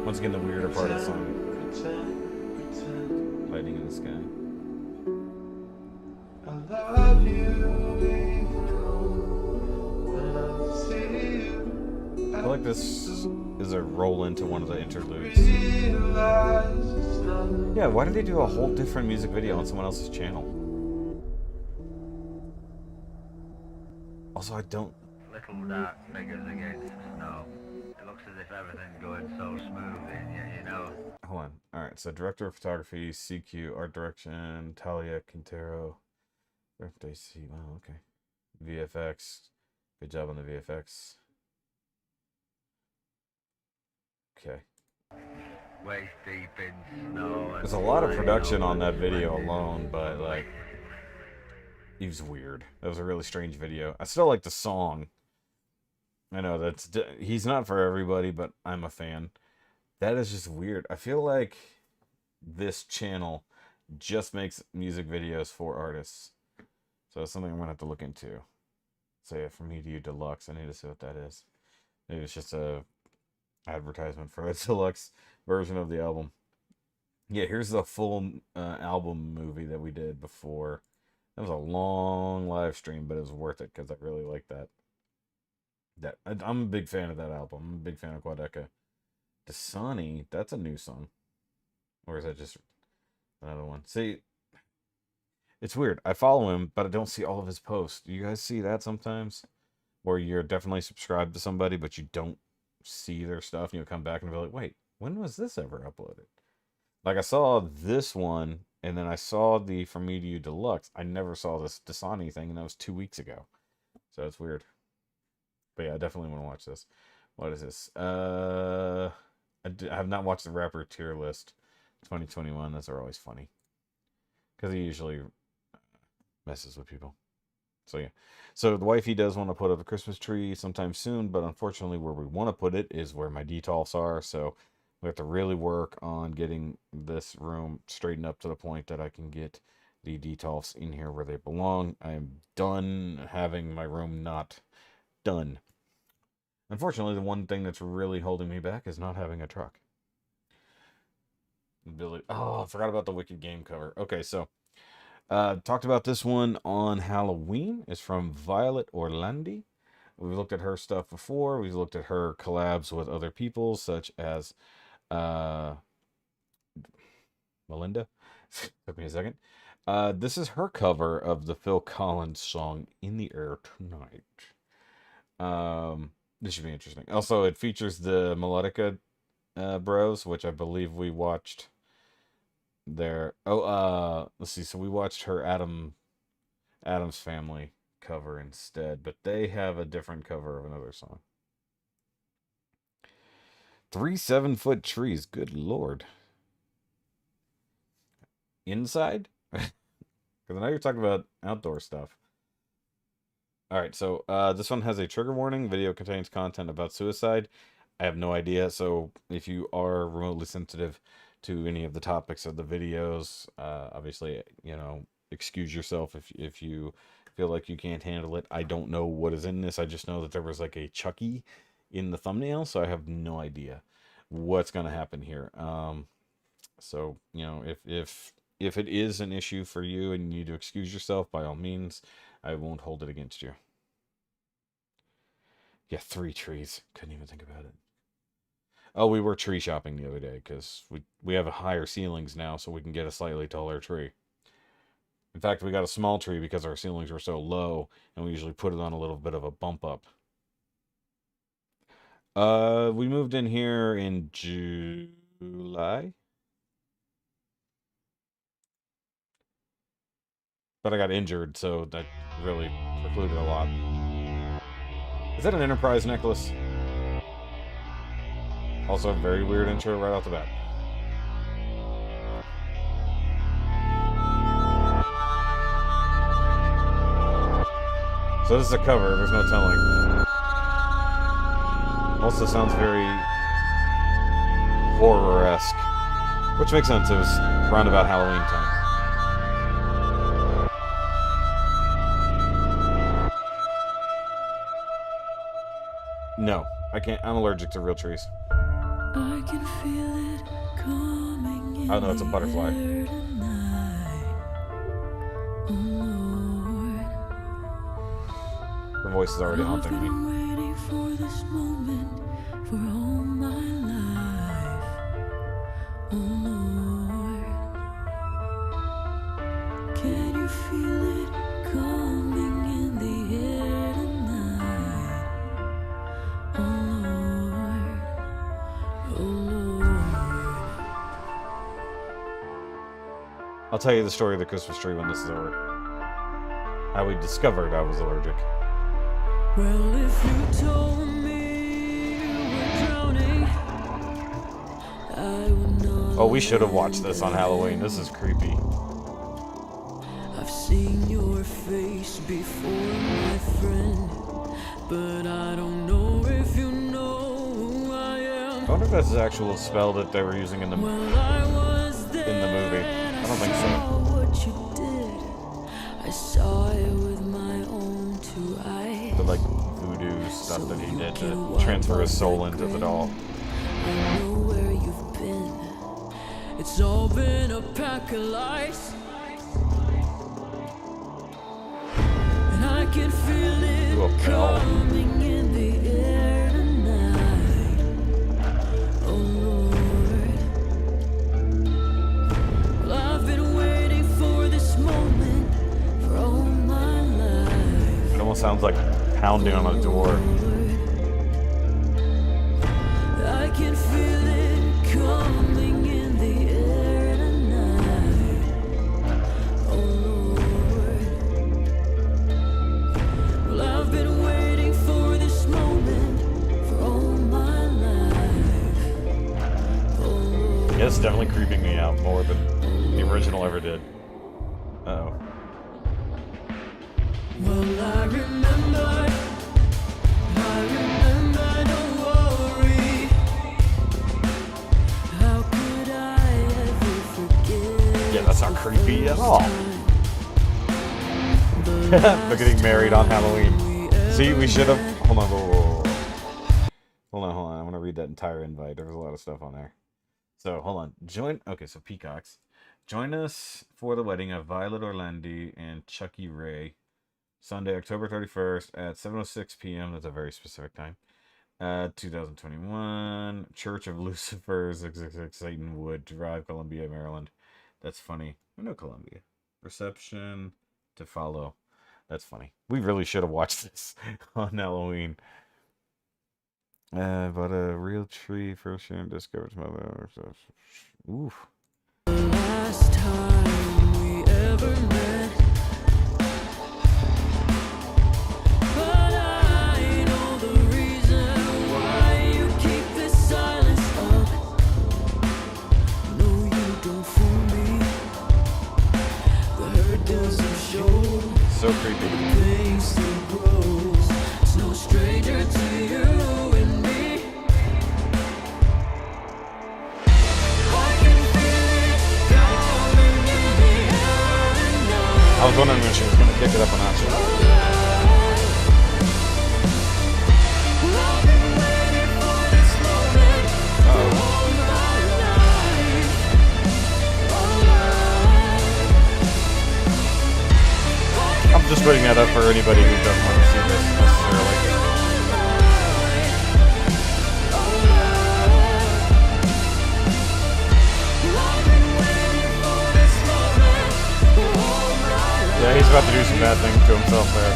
[SPEAKER 1] Once again, the weirder part of the song. Lighting in the sky.
[SPEAKER 2] I love you.
[SPEAKER 1] I feel like this is a roll into one of the interludes. Yeah, why did they do a whole different music video on someone else's channel? Also, I don't...
[SPEAKER 7] Little dark figures against snow. It looks as if everything's going so smoothly, and yet, you know.
[SPEAKER 1] Hold on. Alright, so director of photography, CQ, art direction, Talia Quintero. Birthday C. Oh, okay. VFX. Good job on the VFX. Okay.
[SPEAKER 7] Waist deep in snow.
[SPEAKER 1] There's a lot of production on that video alone, but like, he was weird. That was a really strange video. I still like the song. I know he's not for everybody, but I'm a fan. That is just weird. I feel like this channel just makes music videos for artists. So it's something I'm gonna have to look into. Say From Me to You Deluxe. I need to see what that is. Maybe it's just a advertisement for a deluxe version of the album. Yeah, here's the full album movie that we did before. That was a long live stream, but it was worth it because I really like that. I'm a big fan of that album. I'm a big fan of Quadeca. Dasani, that's a new song. Or is that just another one? See, it's weird. I follow him, but I don't see all of his posts. Do you guys see that sometimes? Where you're definitely subscribed to somebody, but you don't see their stuff, and you'll come back and be like, wait, when was this ever uploaded? Like, I saw this one, and then I saw the From Me to You Deluxe. I never saw this Dasani thing, and that was 2 weeks ago. So it's weird. But yeah, I definitely want to watch this. What is this? I have not watched the rapper tier list 2021. Those are always funny. Because he usually messes with people. So yeah. So the wifey does want to put up a Christmas tree sometime soon, but unfortunately where we want to put it is where my detolfs are. So we have to really work on getting this room straightened up to the point that I can get the detolfs in here where they belong. I'm done having my room not done. Unfortunately, the one thing that's really holding me back is not having a truck. Oh, I forgot about the Wicked game cover. Okay, so talked about this one on Halloween. It's from Violet Orlandi. We've looked at her stuff before. We've looked at her collabs with other people, such as Melinda. Took me a second. This is her cover of the Phil Collins song "In the Air Tonight." This should be interesting. Also, it features the Metallica bros, which I believe we watched their... Oh, let's see. So we watched her Adam's Family cover instead, but they have a different cover of another song. 3 7-foot trees. Good Lord. Inside? Because I know you're talking about outdoor stuff. Alright, so this one has a trigger warning. Video contains content about suicide. I have no idea, so if you are remotely sensitive to any of the topics of the videos, obviously, you know, excuse yourself if you feel like you can't handle it. I don't know what is in this. I just know that there was like a Chucky in the thumbnail, so I have no idea what's going to happen here. So, you know, if it is an issue for you and you need to excuse yourself, by all means, I won't hold it against you. Yeah, 3 trees. Couldn't even think about it. Oh, we were tree shopping the other day because we have a higher ceilings now, so we can get a slightly taller tree. In fact, we got a small tree because our ceilings were so low, and we usually put it on a little bit of a bump up. We moved in here in July. But I got injured, so that really precluded a lot. Is that an Enterprise necklace? Also, a very weird intro right off the bat. So this is a cover, there's no telling. Also sounds very horror-esque. Which makes sense, it was around about Halloween time. No, I can't. I'm allergic to real trees.
[SPEAKER 4] I can feel it coming.
[SPEAKER 1] I know it's a butterfly. Her voice is already haunting me.
[SPEAKER 4] Waiting for this moment,
[SPEAKER 8] for all my life, oh Lord. Can you feel it coming in the air tonight, oh Lord, oh Lord.
[SPEAKER 1] I'll tell you the story of the Christmas tree when this is over. How we discovered I was allergic.
[SPEAKER 8] Well, if you told me you were drowning, I would not.
[SPEAKER 1] Oh, we should have watched this on Halloween. This is creepy.
[SPEAKER 8] I've seen your face before, my friend, but I don't know if you know who I am.
[SPEAKER 1] I wonder if that's the actual spell that they were using in the movie. I don't think so.
[SPEAKER 8] What you did, I saw it with my own two eyes.
[SPEAKER 1] The like voodoo stuff that he did to transfer his soul into the doll.
[SPEAKER 8] I know where you've been. It's all been a pack of lies. And I can feel it coming in the air tonight. Oh Lord. Well, I've been waiting for this moment for all my life.
[SPEAKER 1] It almost sounds like pounding on a door.
[SPEAKER 8] I can feel it coming in the air tonight. Oh Lord. Well, I've been waiting for this moment for all my life. Oh Lord.
[SPEAKER 1] Yeah, it's definitely creeping me out more than the original ever did. Uh-oh.
[SPEAKER 8] Well, I remember, don't worry. How could I ever forget?
[SPEAKER 1] Yeah, that's not creepy at all. They're getting married on Halloween. See, we should have... Hold on, hold on. I'm going to read that entire invite. There was a lot of stuff on there. So, hold on. Okay, so Peacocks. Join us for the wedding of Violet Orlandi and Chucky Ray. Sunday, October 31st at 7:06 p.m. That's a very specific time. 2021. Church of Lucifer, 666 Satanwood Drive, Columbia, Maryland. That's funny. I know Columbia. Reception to follow. That's funny. We really should have watched this on Halloween. But a real tree first year discovered mother. Oof.
[SPEAKER 8] Last time we ever met. But I know the reason why you keep this silence up. No, you don't fool me. The hurt doesn't show.
[SPEAKER 1] So creepy.
[SPEAKER 8] The pain still grows. It's no stranger to you and me. I can feel it coming in the air tonight.
[SPEAKER 1] I was wondering when she was going to kick it up a notch.
[SPEAKER 8] I've been waiting for this moment for all my life.
[SPEAKER 1] I'm just putting that up for anybody who doesn't want to see this necessarily. Yeah, he's about to do some bad things to himself there.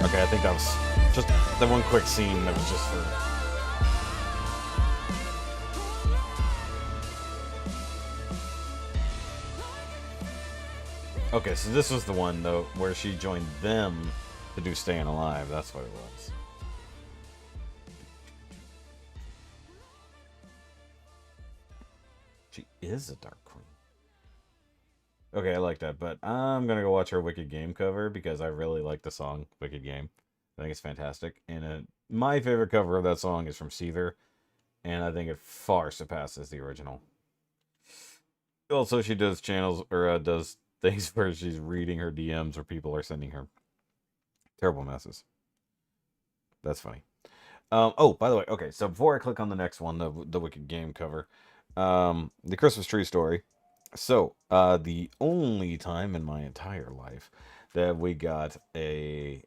[SPEAKER 1] Okay, I think that was just the one quick scene that was just for... Okay, so this was the one, though, where she joined them to do Staying Alive. That's what it was. She is a Dark Queen. Okay, I like that, but I'm gonna go watch her Wicked Game cover because I really like the song Wicked Game. I think it's fantastic, and my favorite cover of that song is from Seether, and I think it far surpasses the original. Also, she does channels, or does things where she's reading her DMs or people are sending her terrible messes. That's funny. Oh, by the way, okay. So before I click on the next one, the Wicked Game cover, the Christmas tree story. So, the only time in my entire life that we got I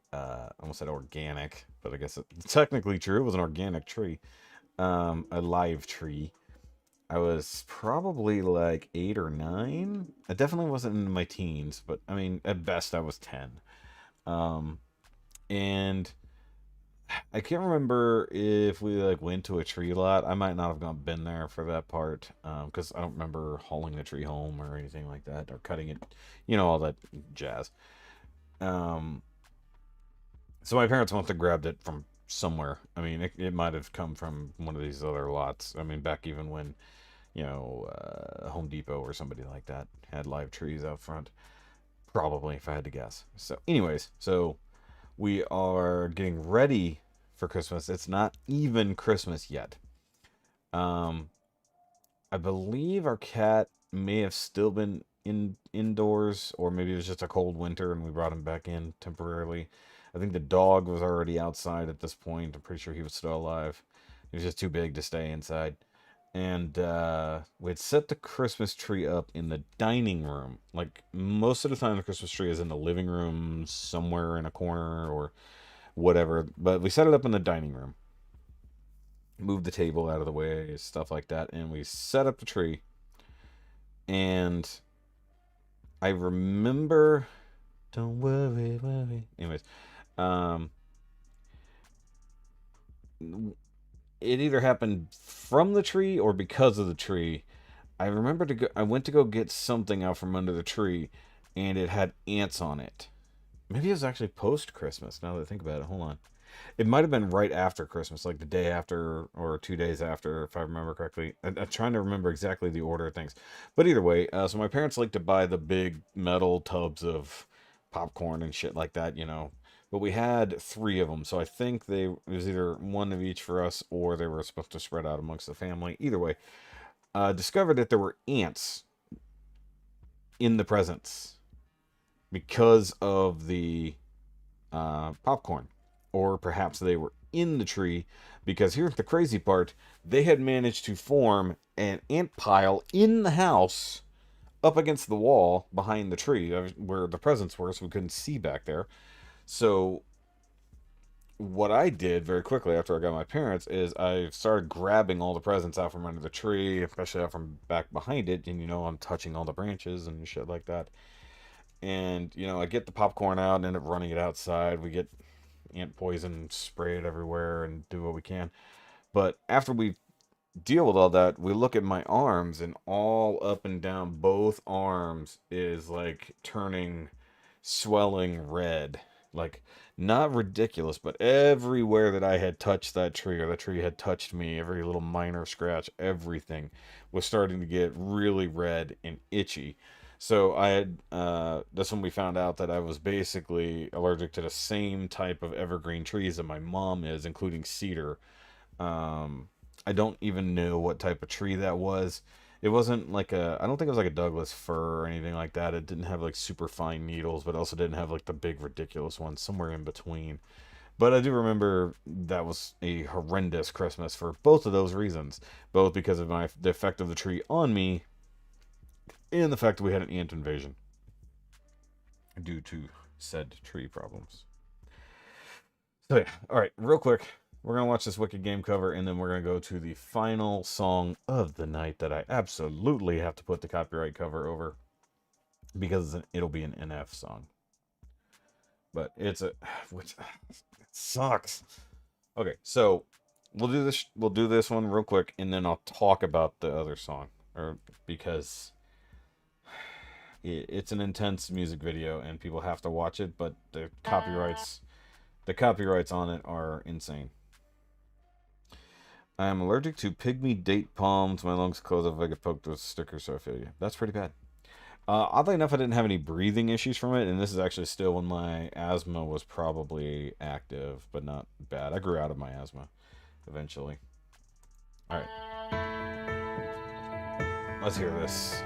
[SPEAKER 1] almost said organic, but I guess it's technically true. It was an organic tree, a live tree. I was probably like 8 or 9. I definitely wasn't in my teens, but I mean, at best, I was 10. Um, and I can't remember if we like went to a tree lot. I might not have been there for that part, because I don't remember hauling the tree home or anything like that, or cutting it, all that jazz. Um, so my parents must have grabbed it from somewhere. I mean, it might have come from one of these other lots. I mean, back even when Home Depot or somebody like that had live trees out front. Probably, if I had to guess. So, anyways, we are getting ready for Christmas. It's not even Christmas yet. I believe our cat may have still been indoors, or maybe it was just a cold winter and we brought him back in temporarily. I think the dog was already outside at this point. I'm pretty sure he was still alive. He was just too big to stay inside. And we had set the Christmas tree up in the dining room. Like, most of the time, the Christmas tree is in the living room, somewhere in a corner or whatever. But we set it up in the dining room. Moved the table out of the way, stuff like that. And we set up the tree. And I remember... Don't worry, worry. Anyways. It either happened from the tree or because of the tree. I remember I went to go get something out from under the tree, and it had ants on it. Maybe it was actually post Christmas. Now that I think about it, hold on. It might have been right after Christmas, like the day after or 2 days after, if I remember correctly. I'm trying to remember exactly the order of things, but either way, so my parents like to buy the big metal tubs of popcorn and shit like that, But we had 3 of them, so I think it was either one of each for us, or they were supposed to spread out amongst the family. Either way, discovered that there were ants in the presents because of the popcorn, or perhaps they were in the tree, because here's the crazy part: they had managed to form an ant pile in the house up against the wall behind the tree where the presents were, so we couldn't see back there. So what I did very quickly after I got my parents is I started grabbing all the presents out from under the tree, especially out from back behind it, and I'm touching all the branches and shit like that. And I get the popcorn out and end up running it outside. We get ant poison sprayed everywhere and do what we can. But after we deal with all that, we look at my arms, and all up and down both arms is like turning swelling red. Like, not ridiculous, but everywhere that I had touched that tree, or the tree had touched me, every little minor scratch, everything was starting to get really red and itchy. So I had, that's when we found out that I was basically allergic to the same type of evergreen trees that my mom is, including cedar. I don't even know what type of tree that was. It wasn't like I don't think it was like a Douglas fir or anything like that. It didn't have like super fine needles, but also didn't have like the big ridiculous ones, somewhere in between. But I do remember that was a horrendous Christmas for both of those reasons. Both because of the effect of the tree on me, and the fact that we had an ant invasion due to said tree problems. So yeah, alright, real quick. We're going to watch this Wicked Game cover, and then we're going to go to the final song of the night that I absolutely have to put the copyright cover over, because it'll be an NF song. But which sucks. Okay, so we'll do this one real quick, and then I'll talk about the other song, because it's an intense music video, and people have to watch it, but the copyrights on it are insane. I am allergic to pygmy date palms. My lungs close up if I get poked with stickers, so I feel you. That's pretty bad. Oddly enough, I didn't have any breathing issues from it, and this is actually still when my asthma was probably active, but not bad. I grew out of my asthma eventually. Alright. Let's hear this.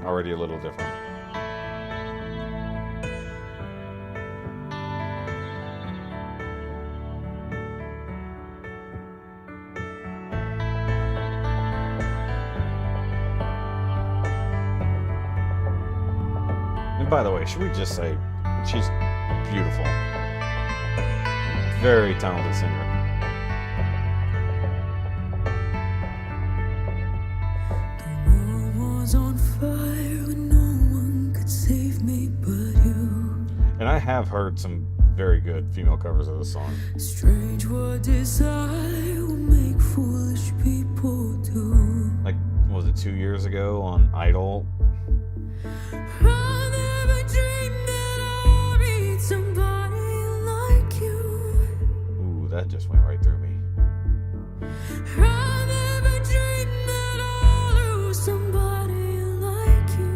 [SPEAKER 1] Already a little different. by the way, should we just say she's beautiful. Very talented singer.
[SPEAKER 8] The world was on fire when no one could save me but you.
[SPEAKER 1] And I have heard some very good female covers of this song.
[SPEAKER 8] Strange what desire will make foolish people do.
[SPEAKER 1] Like, what was it, 2 years ago on Idol?
[SPEAKER 8] I never dreamed that I'd meet somebody like you.
[SPEAKER 1] Ooh, that just went right through me.
[SPEAKER 8] I never dreamed that I'd lose somebody like you.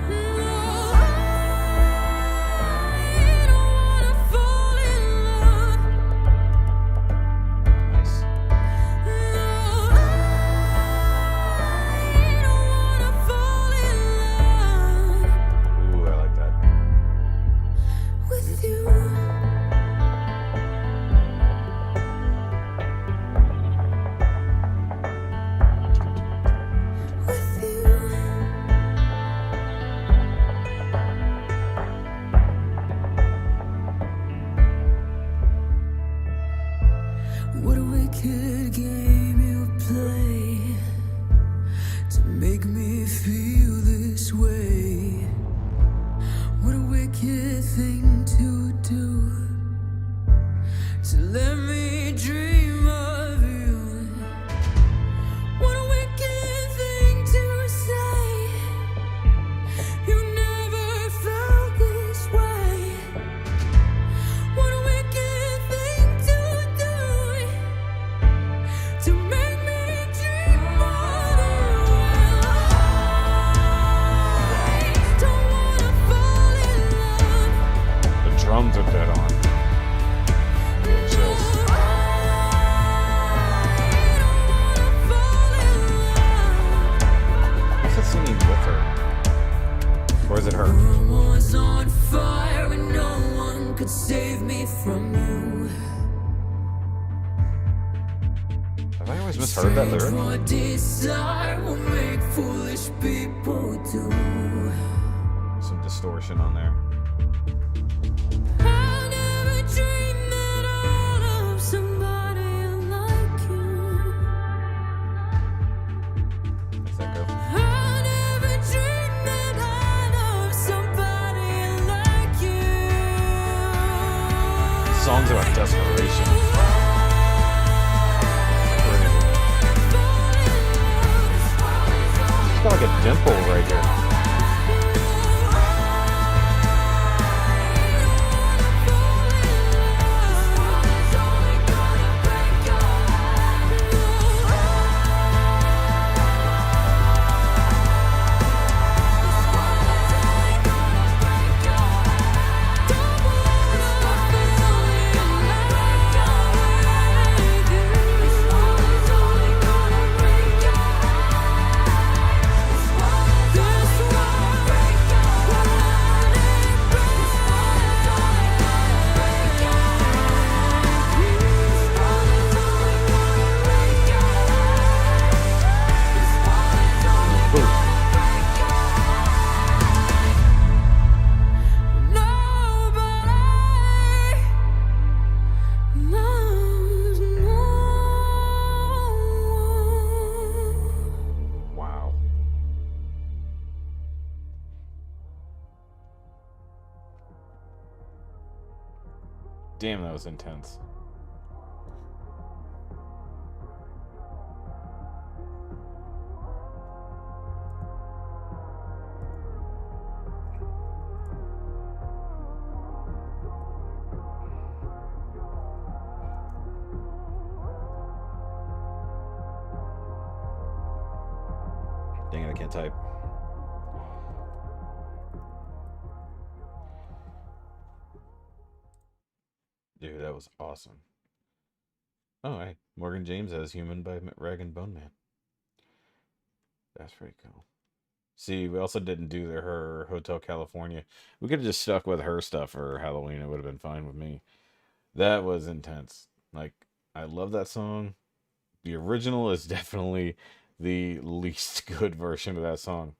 [SPEAKER 8] No, I don't wanna fall in love.
[SPEAKER 1] Nice.
[SPEAKER 8] No, I don't wanna fall in love
[SPEAKER 1] Ooh, I like that.
[SPEAKER 8] with you. With you. What a wicked game you play to make me feel this way. What a wicked thing to do to let me dream of you. What a wicked thing to say. You never felt this way. What a wicked thing to do to make me dream of you. I don't wanna fall in love.
[SPEAKER 1] The drums are dead on. Getting chills. Who's that singing with her? Or is it her?
[SPEAKER 8] Was on fire and no one could save me from you.
[SPEAKER 1] Have I always misheard that lyric?
[SPEAKER 8] What desire will make foolish people do.
[SPEAKER 1] Some distortion on there.
[SPEAKER 8] I never dreamed that I'd love somebody like you.
[SPEAKER 1] How's that go?
[SPEAKER 8] I never dreamed that I'd love somebody like you.
[SPEAKER 1] Songs about desperation. She's got like a dimple right here. Wow. Damn, that was intense. Dang it, I can't type. Dude, that was awesome. Oh, hey, Morgan James as Human by Rag and Bone Man. That's pretty cool. See, we also didn't do her Hotel California. We could have just stuck with her stuff for Halloween. It would have been fine with me. That was intense. Like, I love that song. The original is definitely the least good version of that song.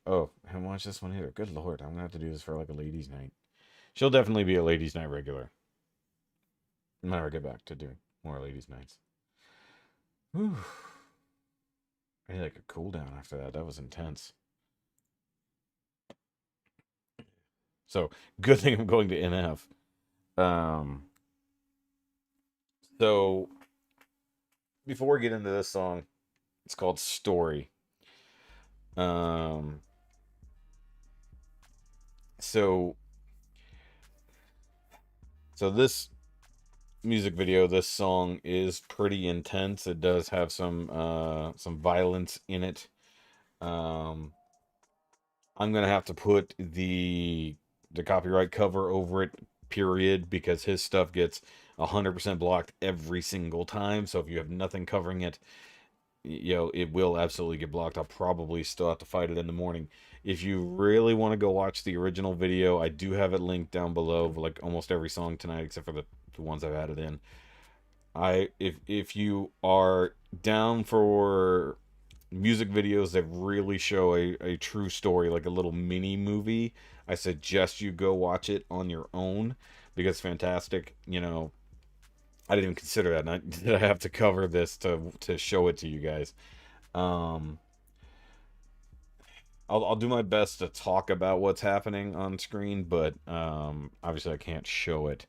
[SPEAKER 1] Oh, I haven't watched this one either. Good lord, I'm gonna have to do this for like a ladies' night. She'll definitely be a ladies' night regular. I'm gonna get back to doing more ladies' nights. Whew. I had like a cool down after that. That was intense. So good thing I'm going to NF. So before we get into this song, it's called Story. So this music video, this song is pretty intense. It does have some violence in it. I'm gonna have to put the copyright cover over it, period, because his stuff gets 100% blocked every single time. So if you have nothing covering it, you know, it will absolutely get blocked. I'll probably still have to fight it in the morning. If you really want to go watch the original video, I do have it linked down below for like almost every song tonight, except for the ones I've added in. If you are down for music videos that really show a true story, like a little mini movie, I suggest you go watch it on your own, because it's fantastic. You know, I didn't even consider that, and I have to cover this to show it to you guys. I'll do my best to talk about what's happening on screen, but obviously I can't show it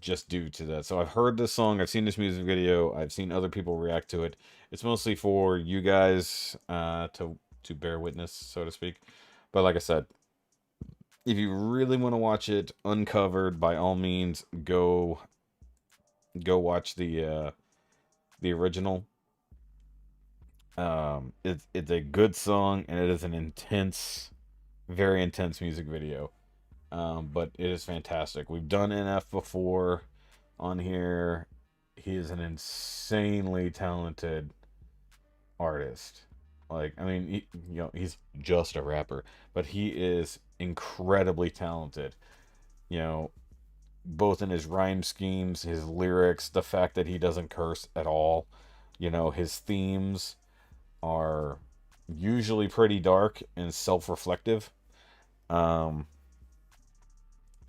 [SPEAKER 1] just due to that. So I've heard this song, I've seen this music video, I've seen other people react to it. It's mostly for you guys to bear witness, so to speak. But like I said, if you really want to watch it uncovered, by all means, go watch the original. It's a good song, and it is an intense, very intense music video. But it is fantastic. We've done NF before on here. He is an insanely talented artist. Like, I mean, he's just a rapper, but he is incredibly talented. You know, both in his rhyme schemes, his lyrics, the fact that he doesn't curse at all. You know, his themes are usually pretty dark and self-reflective.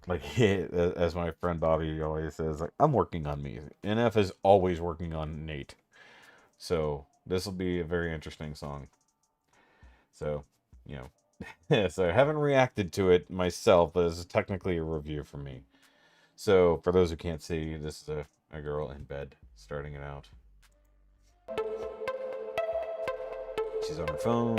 [SPEAKER 1] Like, as my friend Bobby always says, like, I'm working on me. NF is always working on Nate. So this will be a very interesting song. So, you know, so I haven't reacted to it myself, but this is technically a review for me. So for those who can't see, this is a girl in bed starting it out. She's on her phone.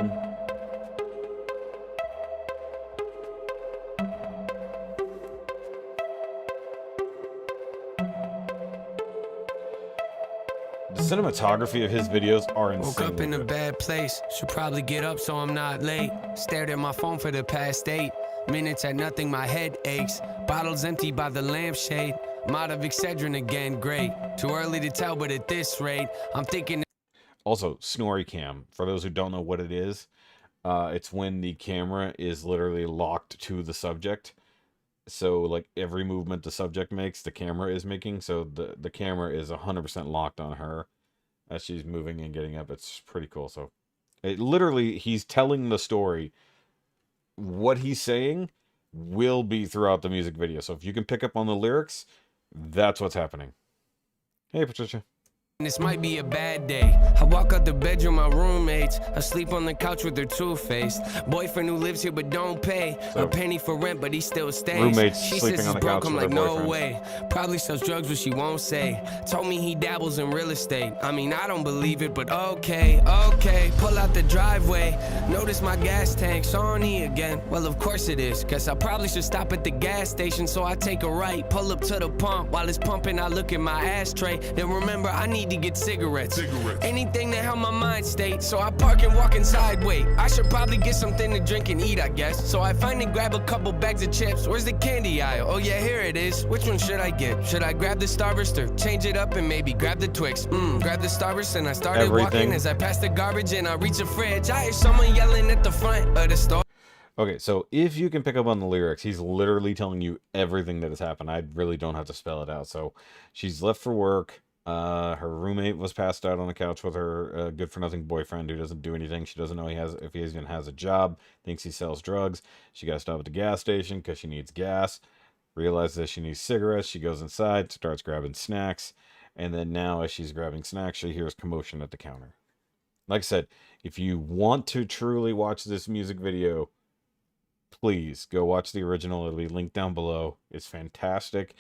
[SPEAKER 1] The cinematography of his videos are insane.
[SPEAKER 5] Woke up in a bad place, should probably get up so I'm not late. Stared at my phone for the past 8 minutes at nothing, my head aches. Bottles empty by the lampshade. I'm out of Excedrin again, great. Too early to tell, but at this rate, I'm thinking.
[SPEAKER 1] Also, Snorri Cam, for those who don't know what it is, it's when the camera is literally locked to the subject. So, like, every movement the subject makes, the camera is making. So, the camera is 100% locked on her as she's moving and getting up. It's pretty cool. So, it literally, he's telling the story. What he's saying will be throughout the music video. So, if you can pick up on the lyrics, that's what's happening. Hey, Patricia.
[SPEAKER 5] This might be a bad day. I walk out the bedroom, my roommates asleep on the couch with their two-faced boyfriend who lives here but don't pay a penny for rent, but he still stays.
[SPEAKER 1] Roommates
[SPEAKER 5] she
[SPEAKER 1] sleeping
[SPEAKER 5] says
[SPEAKER 1] on
[SPEAKER 5] he's
[SPEAKER 1] the couch
[SPEAKER 5] broke, I'm
[SPEAKER 1] with
[SPEAKER 5] like,
[SPEAKER 1] their
[SPEAKER 5] no
[SPEAKER 1] boyfriend.
[SPEAKER 5] way. Probably sells drugs, but she won't say. Told me he dabbles in real estate. I mean, I don't believe it, but okay. Pull out the driveway. Notice my gas tank's on E again. Well, of course it is. Guess I probably should stop at the gas station, so I take a right. Pull up to the pump. While it's pumping, I look at my ashtray. Then remember, I need to get cigarettes. Anything to help my mind state. So I park and walk inside. Wait, I should probably get something to drink and eat, I guess. So I finally grab a couple bags of chips. Where's the candy aisle? Oh yeah, here it is. Which one should I get? Should I grab the Starburst or change it up and maybe grab the Twix? Grab the Starburst and I started walking. As I passed the garbage and I reach the fridge, I hear someone yelling at the front of the store.
[SPEAKER 1] Okay, so if you can pick up on the lyrics, he's literally telling you everything that has happened. I really don't have to spell it out. So she's left for work. Her roommate was passed out on the couch with her good-for-nothing boyfriend who doesn't do anything. She doesn't know if he even has a job. Thinks he sells drugs. She got to stop at the gas station because she needs gas. Realizes that she needs cigarettes. She goes inside, starts grabbing snacks, and then now as she's grabbing snacks, she hears commotion at the counter. Like I said, if you want to truly watch this music video, please go watch the original. It'll be linked down below. It's fantastic.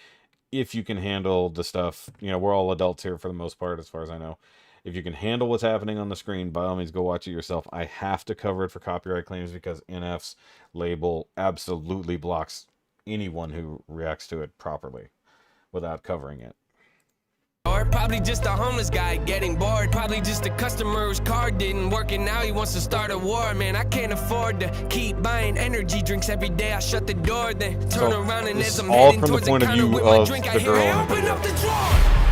[SPEAKER 1] If you can handle the stuff, you know, we're all adults here for the most part, as far as I know. If you can handle what's happening on the screen, by all means, go watch it yourself. I have to cover it for copyright claims because NF's label absolutely blocks anyone who reacts to it properly without covering it.
[SPEAKER 9] Or probably just a homeless guy getting bored. Probably just a customer whose car didn't work and now he wants to start a war. Man, I can't afford to keep buying energy drinks every day. I shut the door, then turn around and as I'm heading towards the counter with my drink, I hear I open up the drawer.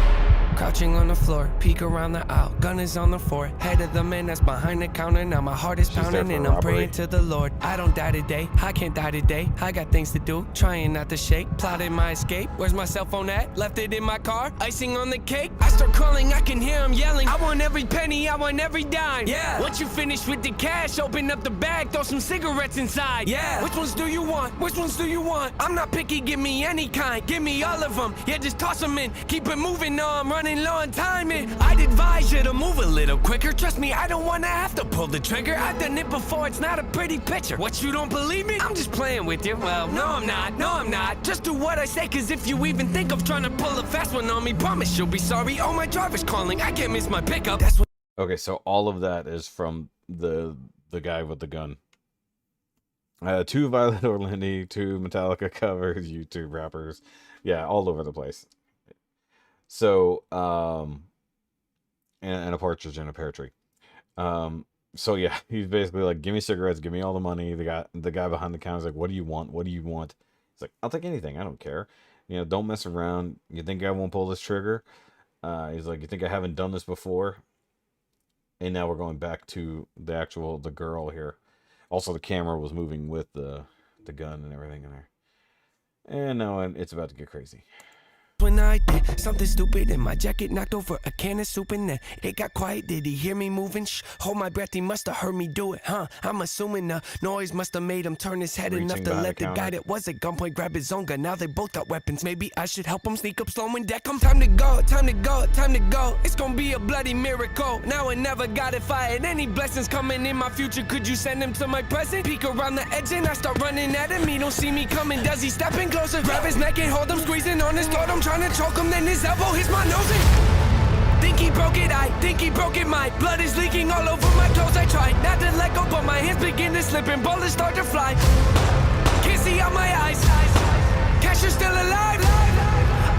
[SPEAKER 9] Crouching on the floor, peek around the aisle, gun is on the floor. Head of the man that's behind the counter, now my heart is pounding and I'm praying to the Lord. I don't die today, I can't die today. I got things to do, trying not to shake. Plotting my escape, where's my cell phone at? Left it in my car, icing on the cake. I start calling, I can hear him yelling. I want every penny, I want every dime. Yeah. Once you finish with the cash, open up the bag, throw some cigarettes inside. Yeah. Which ones do you want? Which ones do you want? I'm not picky, give me any kind, give me all of them. Yeah, just toss them in, keep it moving, no, I'm running low on time. I'd advise you to move a little quicker. Trust me, I don't wanna have to pull the trigger. I've done it before, it's not a pretty picture. What, you don't believe me? I'm just playing with you. Well, no I'm not. Just do what I say, cause if you even think of trying to pull a fast one on me, promise you'll be sorry. Oh, my driver's calling, I can't miss my pickup. That's what.
[SPEAKER 1] Okay, so all of that is from the guy with the gun. 2 Violet Orlandi, 2 Metallica covers, YouTube rappers. Yeah, all over the place. So, and a partridge in a pear tree. So yeah, he's basically like, give me cigarettes, give me all the money. The guy behind the counter is like, what do you want? What do you want? He's like, I'll take anything. I don't care. You know, don't mess around. You think I won't pull this trigger? He's like, you think I haven't done this before? And now we're going back to the girl here. Also, the camera was moving with the gun and everything in there. And now it's about to get crazy.
[SPEAKER 9] When I did something stupid and my jacket knocked over a can of soup and then it got quiet. Did he hear me moving? Shh, hold my breath, he must have heard me do it, huh? I'm assuming the noise must have made him turn his head enough to let the guy that was at gunpoint grab his own gun. Now they both got weapons, maybe I should help him sneak up slow and deck him. Time to go, time to go, time to go. It's gonna be a bloody miracle. Now I never got if I had any blessings coming in my future. Could you send him to my present? Peek around the edge and I start running at him. He don't see me coming, does he stepping closer? Grab his neck and hold him, squeezing on his throat. I'm trying to choke him, then his elbow hits my nose and think he broke it, I think he broke it. My blood is leaking all over my clothes. I tried not to let go, but my hands begin to slip and bullets start to fly. Can't see out my eyes. Cashier's still alive.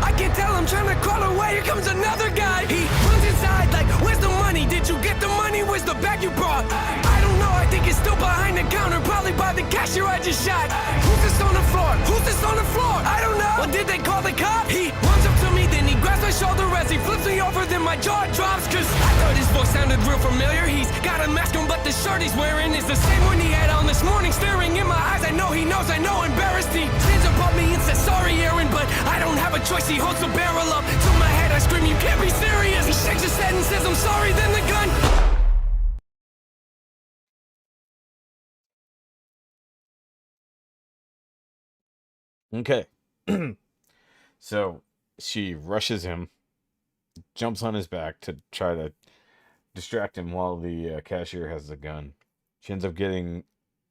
[SPEAKER 9] I can tell I'm trying to crawl away. Here comes another guy. He runs inside like, where's the money? Did you get the money? Where's the bag you brought? I don't know, I think it's still behind the counter. Probably by the cashier I just shot. Who's this on the floor? Who's this on the floor? I don't know. Well, did they call the cops? He runs up to me, then he grabs my shoulder as he flips me over. Then my jaw drops, cause I thought his voice sounded real familiar. He's got a mask on, but the shirt he's wearing is the same one he had on this morning. Staring in my eyes, I know he knows, I know, embarrassed. He stands above me and says, sorry, Aaron, but I don't have a choice. He holds the barrel up to my head. I scream, you can't be serious. He shakes his head and says, I'm sorry, then the gun.
[SPEAKER 1] Okay. So she rushes him, jumps on his back to try to distract him while the cashier has the gun. She ends up getting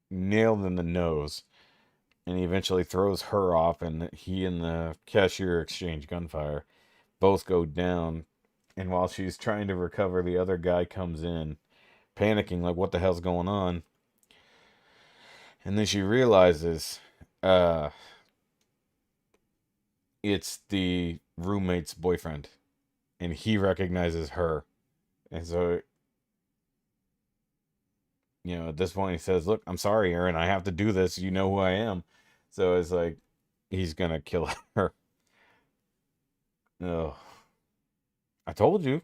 [SPEAKER 1] nailed in the nose, and he eventually throws her off, and he and the cashier exchange gunfire. Both go down, and while she's trying to recover, the other guy comes in, panicking, like, what the hell's going on? And then she realizes, it's the roommate's boyfriend, and he recognizes her. And so, you know, at this point he says, look, I'm sorry, Aaron, I have to do this. You know who I am. So it's like, he's gonna kill her. Oh, I told you.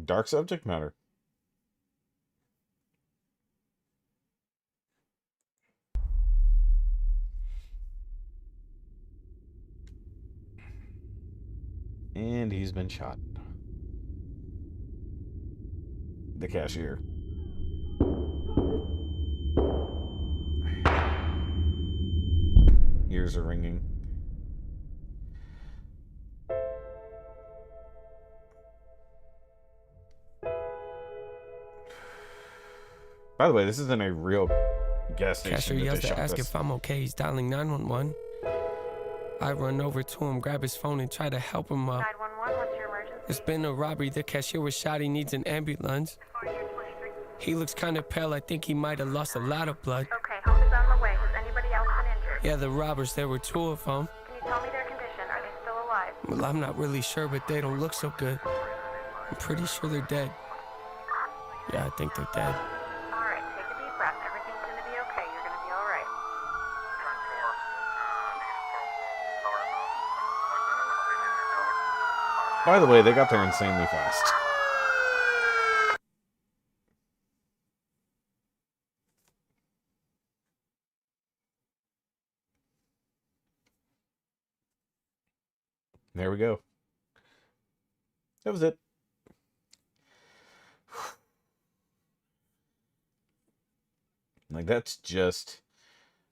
[SPEAKER 1] Dark subject matter. And he's been shot. the cashier. Ears are ringing. By the way, this isn't a real gas station.
[SPEAKER 9] Cashier yells to ask if I'm okay. He's dialing 911. I run over to him, grab his phone, and try to help him up.
[SPEAKER 10] 911, what's your emergency?
[SPEAKER 9] There's been a robbery. The cashier was shot. He needs an ambulance. He looks kind of pale. I think he might have lost a lot of blood.
[SPEAKER 10] Okay, help is on the way. Has anybody else been injured?
[SPEAKER 9] Yeah, the robbers, there were 2 of them.
[SPEAKER 10] Can you tell me their condition? Are they still alive?
[SPEAKER 9] Well, I'm not really sure, but they don't look so good. I'm pretty sure they're dead. Yeah, I think they're dead.
[SPEAKER 10] All right, take a deep breath. Everything's gonna be okay. You're gonna be all right.
[SPEAKER 1] By the way, they got there insanely fast. There we go. That was it. Like, that's just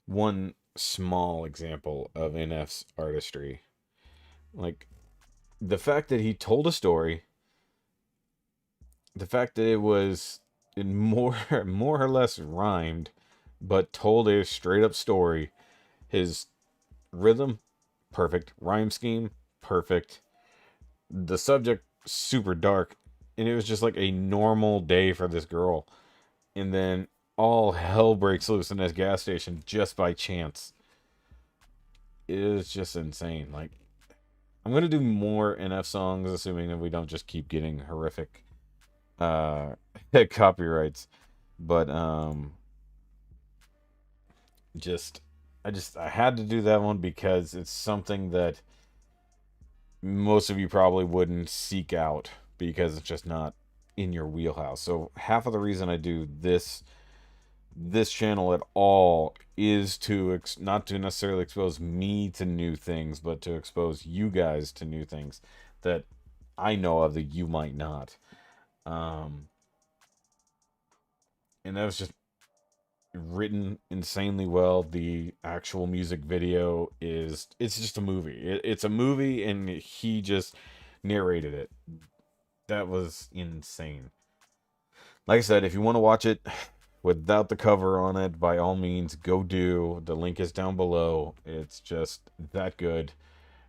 [SPEAKER 1] one small example of NF's artistry. Like, the fact that he told a story, the fact that it was more or less rhymed, but told a straight up story. His rhythm, perfect. Rhyme scheme, perfect. The subject, super dark. And it was just like a normal day for this girl. And then all hell breaks loose in this gas station just by chance. It is just insane. Like, I'm going to do more NF songs, assuming that we don't just keep getting horrific copyrights. But I had to do that one because it's something that most of you probably wouldn't seek out because it's just not in your wheelhouse. So half of the reason I do this channel at all is to not to necessarily expose me to new things, but to expose you guys to new things that I know of that you might not. And that was just written insanely well. The actual music video it's just a movie. It's a movie, and he just narrated it. That was insane. Like I said, if you want to watch it without the cover on it, by all means, go do. The link is down below. It's just that good.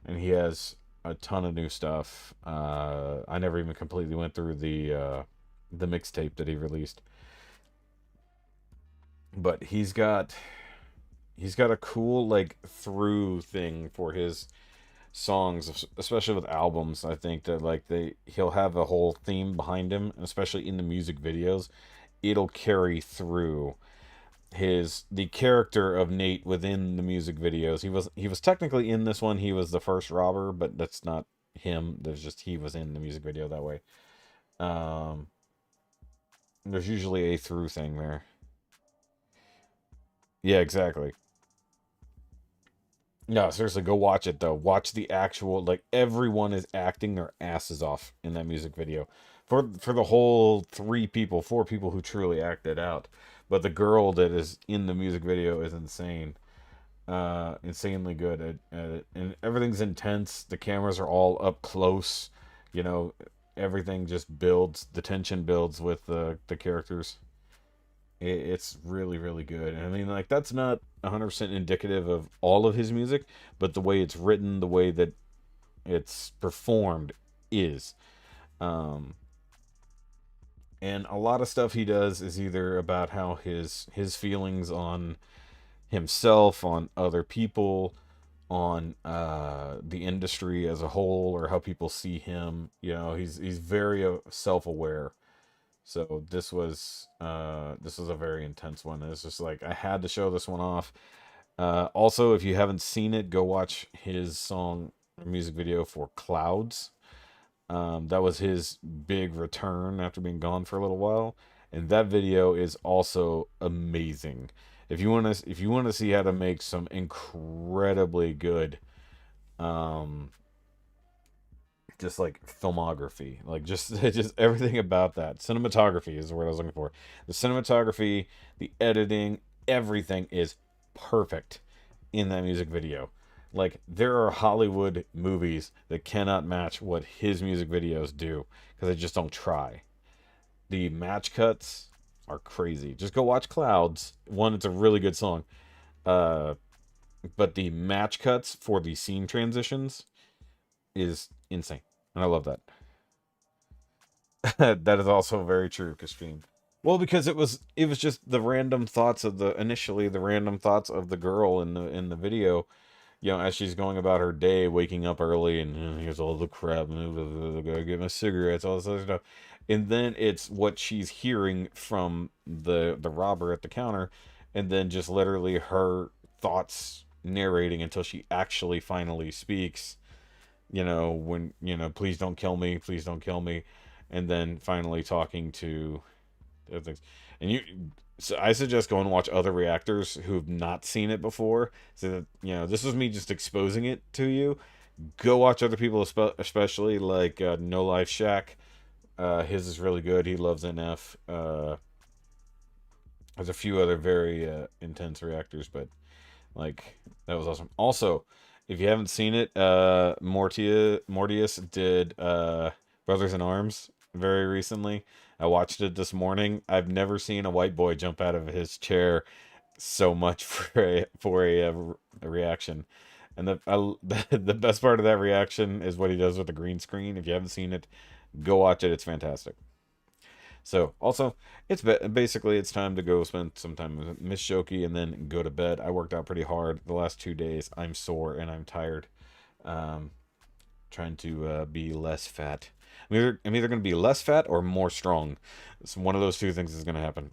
[SPEAKER 1] And he has a ton of new stuff. I never even completely went through the mixtape that he released. But he's got a cool, like, through thing for his songs, especially with albums. I think that, like, he'll have a whole theme behind him, especially in the music videos. It'll carry through the character of Nate within the music videos. He was technically in this one. He was the first robber, but that's not him. There's just he was in the music video that way. There's usually a through thing there. Yeah, exactly. No, seriously, go watch it though. Watch the actual, like, everyone is acting their asses off in that music video. For the whole 4 people who truly acted out. But the girl that is in the music video is insane. Insanely good at it. And everything's intense. The cameras are all up close. You know, everything just builds. The tension builds with the characters. It's really, really good. And I mean, like, that's not 100% indicative of all of his music, but the way it's written, the way that it's performed is. And a lot of stuff he does is either about how his feelings on himself, on other people, on the industry as a whole, or how people see him. You know, he's very self-aware. So this was a very intense one. It's just like, I had to show this one off. Also, if you haven't seen it, go watch his song or music video for Clouds. That was his big return after being gone for a little while, and that video is also amazing. If you want to see how to make some incredibly good just like filmography, like just just everything about that. Cinematography is the word I was looking for. The cinematography, the editing, everything is perfect in that music video. Like, there are Hollywood movies that cannot match what his music videos do because they just don't try. The match cuts are crazy. Just go watch Clouds. One, it's a really good song. But the match cuts for the scene transitions is insane. And I love that. That is also very true, Christine. Well, because it was just the random thoughts of the random thoughts of the girl in the video, you know, as she's going about her day, waking up early, and here's all the crap, gotta get my cigarettes, all this other stuff. And then it's what she's hearing from the robber at the counter, and then just literally her thoughts narrating until she actually finally speaks, you know, when, you know, please don't kill me, please don't kill me. And then finally talking to other things. And so I suggest going and watch other reactors who've not seen it before. So that, you know, this was me just exposing it to you. Go watch other people, especially like No Life Shack. His is really good. He loves NF. There's a few other very intense reactors, but like, that was awesome. Also, if you haven't seen it, Mortius did Brothers in Arms very recently. I watched it this morning. I've never seen a white boy jump out of his chair so much for a reaction. And the best part of that reaction is what he does with the green screen. If you haven't seen it, go watch it. It's fantastic. So, also, it's basically it's time to go spend some time with Miss Shoki and then go to bed. I worked out pretty hard the last 2 days. I'm sore and I'm tired. Trying to be less fat. I'm either going to be less fat or more strong. It's one of those two things is going to happen.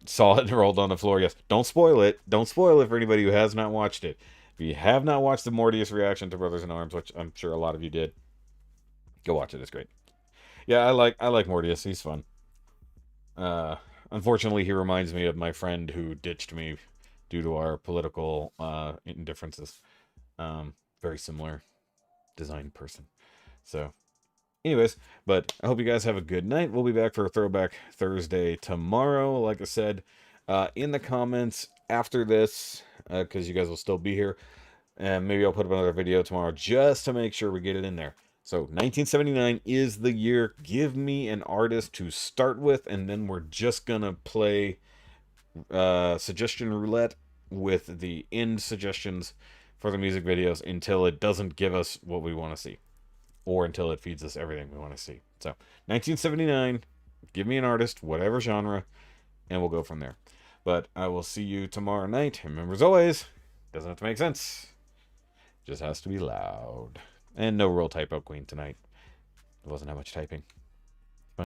[SPEAKER 1] Saw it and rolled on the floor. Yes, don't spoil it. Don't spoil it for anybody who has not watched it. If you have not watched the Mortius reaction to Brothers in Arms, which I'm sure a lot of you did, go watch it. It's great. Yeah, I like Mortius. He's fun. Unfortunately, he reminds me of my friend who ditched me due to our political indifferences. Very similar design person. So, anyways, but I hope you guys have a good night. We'll be back for a Throwback Thursday tomorrow. Like I said, in the comments after this, because you guys will still be here, and maybe I'll put up another video tomorrow just to make sure we get it in there. So 1979 is the year. Give me an artist to start with, and then we're just gonna play suggestion roulette with the end suggestions for the music videos until it doesn't give us what we want to see, or until it feeds us everything we want to see. So 1979, give me an artist, whatever genre, and we'll go from there. But I will see you tomorrow night. Remember, as always, doesn't have to make sense, just has to be loud. And no real typo queen tonight. It wasn't that much typing.